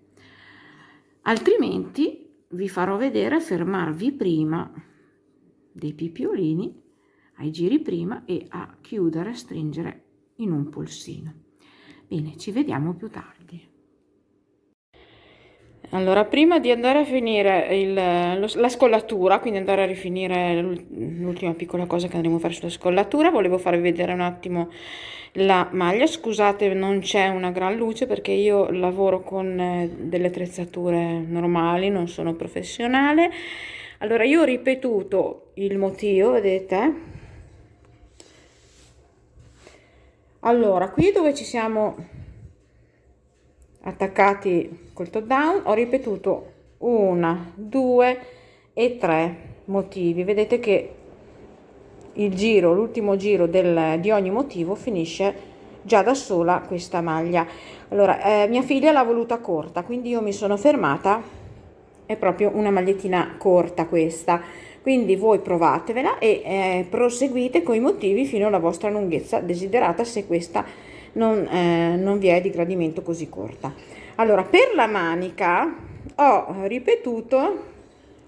altrimenti vi farò vedere fermarvi prima dei pipiolini, ai giri prima, e a chiudere, stringere in un polsino. Bene, ci vediamo più tardi. Allora, prima di andare a finire la scollatura, quindi andare a rifinire l'ultima piccola cosa che andremo a fare sulla scollatura, volevo farvi vedere un attimo la maglia. Scusate, non c'è una gran luce perché io lavoro con delle attrezzature normali, non sono professionale. Allora, io ho ripetuto il motivo, vedete? Allora, qui dove ci siamo attaccati col top down ho ripetuto 1, 2 e 3 motivi. Vedete che il giro, l'ultimo giro di ogni motivo finisce già da sola questa maglia. Allora, mia figlia l'ha voluta corta, quindi io mi sono fermata, è proprio una magliettina corta questa, quindi voi provatevela e proseguite con i motivi fino alla vostra lunghezza desiderata, se questa non vi è di gradimento così corta. Allora, per la manica ho ripetuto,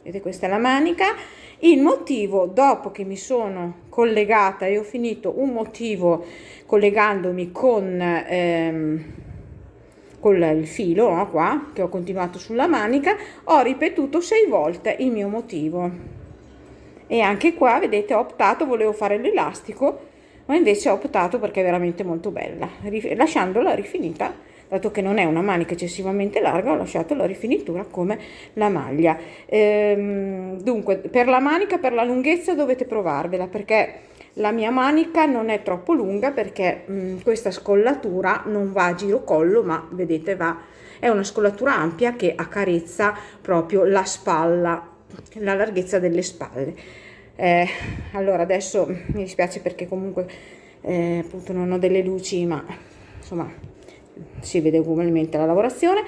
vedete, questa è la manica, il motivo dopo che mi sono collegata e ho finito un motivo collegandomi con il filo, no, qua che ho continuato sulla manica, ho ripetuto 6 volte il mio motivo. E anche qua, vedete, ho optato, volevo fare l'elastico, ma invece ho optato, perché è veramente molto bella, lasciandola rifinita, dato che non è una manica eccessivamente larga, ho lasciato la rifinitura come la maglia. Dunque, per la manica, per la lunghezza dovete provarvela, perché la mia manica non è troppo lunga, perché questa scollatura non va a giro collo, ma vedete è una scollatura ampia che accarezza proprio la spalla, la larghezza delle spalle. Allora adesso mi dispiace perché comunque appunto non ho delle luci, ma insomma si vede ugualmente la lavorazione.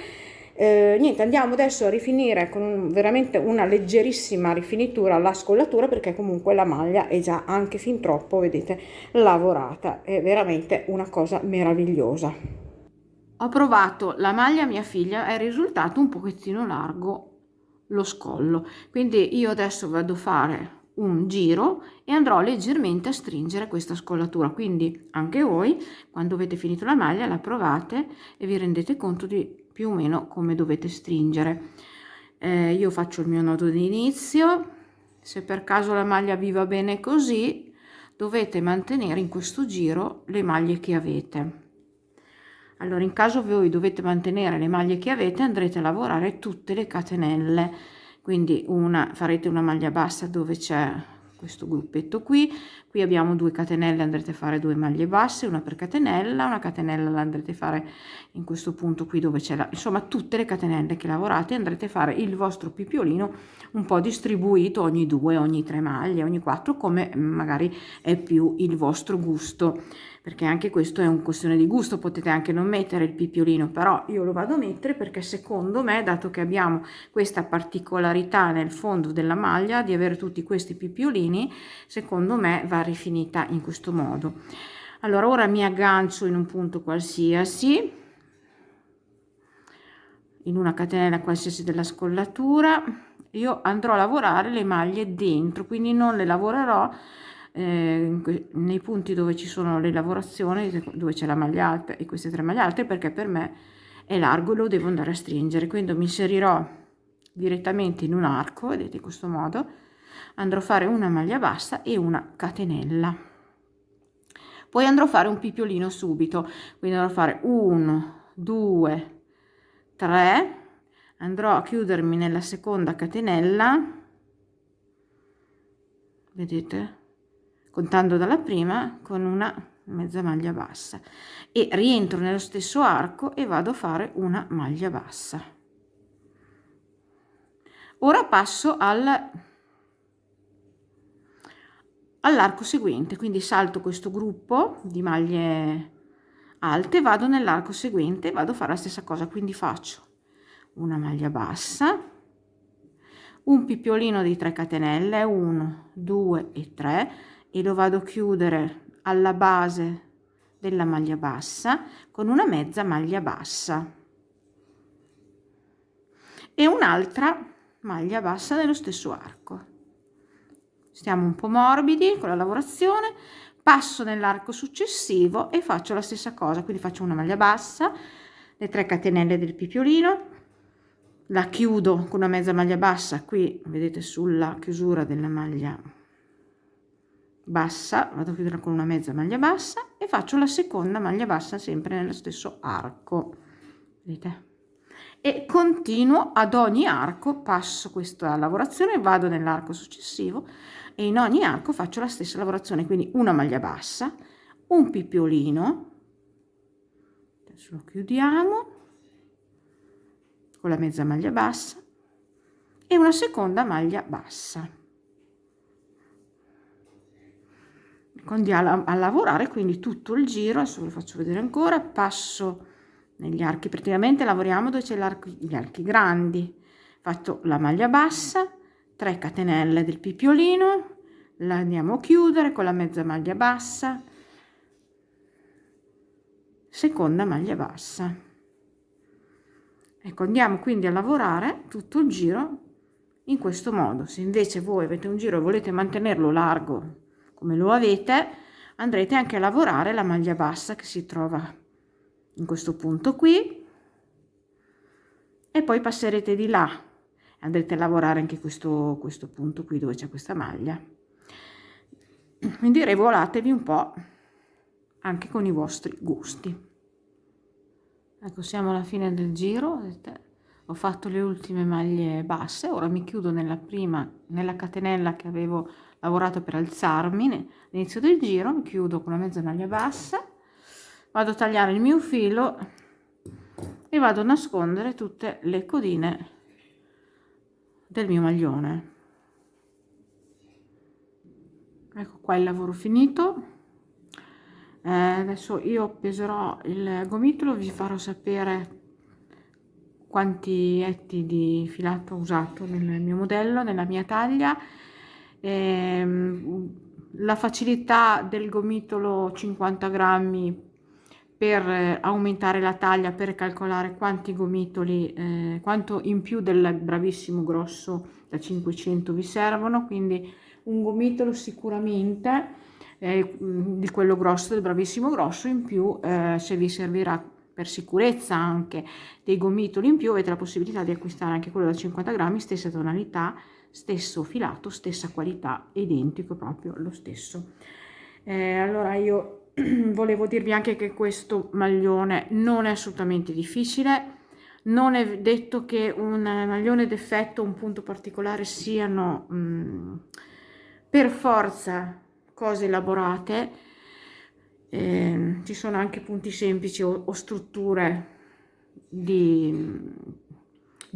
Niente, andiamo adesso a rifinire con veramente una leggerissima rifinitura la scollatura, perché comunque la maglia è già anche fin troppo, vedete, lavorata, è veramente una cosa meravigliosa. Ho provato la maglia a mia figlia, è risultato un pochettino largo lo scollo, quindi io adesso vado a fare un giro e andrò leggermente a stringere questa scollatura, quindi anche voi quando avete finito la maglia la provate e vi rendete conto di più o meno come dovete stringere. Io faccio il mio nodo di inizio, se per caso la maglia vi va bene così dovete mantenere in questo giro le maglie che avete. Allora, in caso voi dovete mantenere le maglie che avete, andrete a lavorare tutte le catenelle, quindi farete una maglia bassa dove c'è questo gruppetto qui abbiamo 2 catenelle, andrete a fare 2 maglie basse, una per catenella, una catenella la andrete a fare in questo punto qui dove c'è insomma tutte le catenelle che lavorate, andrete a fare il vostro pipiolino un po' distribuito ogni 2, ogni 3 maglie, ogni 4, come magari è più il vostro gusto, perché anche questo è una questione di gusto, potete anche non mettere il pipiolino, però io lo vado a mettere perché secondo me, dato che abbiamo questa particolarità nel fondo della maglia di avere tutti questi pipiolini, secondo me va rifinita in questo modo. Allora ora mi aggancio in un punto qualsiasi, in una catenella qualsiasi della scollatura, io andrò a lavorare le maglie dentro, quindi non le lavorerò nei punti dove ci sono le lavorazioni, dove c'è la maglia alta e queste 3 maglie alte, perché per me è largo e lo devo andare a stringere, quindi mi inserirò direttamente in un arco, vedete, in questo modo andrò a fare una maglia bassa e una catenella, poi andrò a fare un pipiolino subito, quindi andrò a fare 1, 2, 3, andrò a chiudermi nella seconda catenella vedete, contando dalla prima con una mezza maglia bassa, e rientro nello stesso arco e vado a fare una maglia bassa. Ora passo all'arco seguente, quindi salto questo gruppo di maglie alte, vado nell'arco seguente e vado a fare la stessa cosa, quindi faccio una maglia bassa, un picciolino di 3 catenelle, 1 2 e 3, e lo vado a chiudere alla base della maglia bassa con una mezza maglia bassa e un'altra maglia bassa nello stesso arco. Stiamo un po' morbidi con la lavorazione, passo nell'arco successivo e faccio la stessa cosa, quindi faccio una maglia bassa, le 3 catenelle del picciolino, la chiudo con una mezza maglia bassa qui, vedete, sulla chiusura della maglia bassa, vado a chiudere con una mezza maglia bassa e faccio la seconda maglia bassa sempre nello stesso arco, vedete, e continuo ad ogni arco, passo questa lavorazione, vado nell'arco successivo e in ogni arco faccio la stessa lavorazione, quindi una maglia bassa, un picciolino, adesso lo chiudiamo con la mezza maglia bassa e una seconda maglia bassa. Andiamo a lavorare quindi tutto il giro, adesso ve lo faccio vedere ancora, passo negli archi, praticamente lavoriamo dove c'è gli archi grandi, faccio la maglia bassa, 3 catenelle del picciolino, la andiamo a chiudere con la mezza maglia bassa, seconda maglia bassa. Ecco, andiamo quindi a lavorare tutto il giro in questo modo. Se invece voi avete un giro e volete mantenerlo largo come lo avete, andrete anche a lavorare la maglia bassa che si trova in questo punto qui e poi passerete di là, andrete a lavorare anche questo punto qui dove c'è questa maglia. Quindi regolatevi un po' anche con i vostri gusti. Ecco, siamo alla fine del giro, vedete? Ho fatto le ultime maglie basse, ora mi chiudo nella catenella che avevo lavorato per alzarmi all'inizio del giro, mi chiudo con la mezza maglia bassa, vado a tagliare il mio filo e vado a nascondere tutte le codine del mio maglione. Ecco qua il lavoro finito. Adesso io peserò il gomitolo, vi farò sapere quanti etti di filato ho usato nel mio modello, nella mia taglia. La facilità del gomitolo 50 grammi per aumentare la taglia, per calcolare quanti gomitoli, quanto in più del bravissimo grosso da 500 vi servono, quindi un gomitolo sicuramente di quello grosso, del bravissimo grosso, in più se vi servirà per sicurezza anche dei gomitoli in più, avete la possibilità di acquistare anche quello da 50 grammi, stessa tonalità, stesso filato, stessa qualità, identico proprio lo stesso. Allora io volevo dirvi anche che questo maglione non è assolutamente difficile, non è detto che un maglione d'effetto, un punto particolare siano per forza cose elaborate, ci sono anche punti semplici o strutture di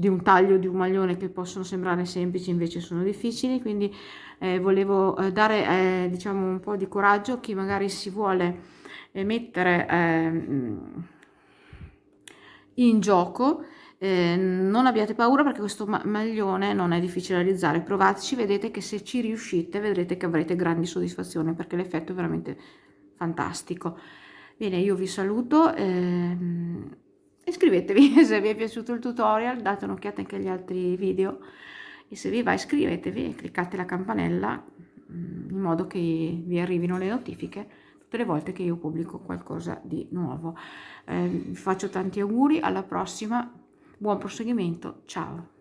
un taglio di un maglione che possono sembrare semplici, invece sono difficili, quindi volevo dare diciamo un po' di coraggio a chi magari si vuole mettere in gioco. Non abbiate paura, perché questo maglione non è difficile da realizzare, provateci, vedete che se ci riuscite vedrete che avrete grandi soddisfazioni, perché l'effetto è veramente fantastico. Bene, io vi saluto, iscrivetevi se vi è piaciuto il tutorial, date un'occhiata anche agli altri video e se vi va iscrivetevi e cliccate la campanella in modo che vi arrivino le notifiche tutte le volte che io pubblico qualcosa di nuovo. Vi faccio tanti auguri, alla prossima, buon proseguimento, ciao!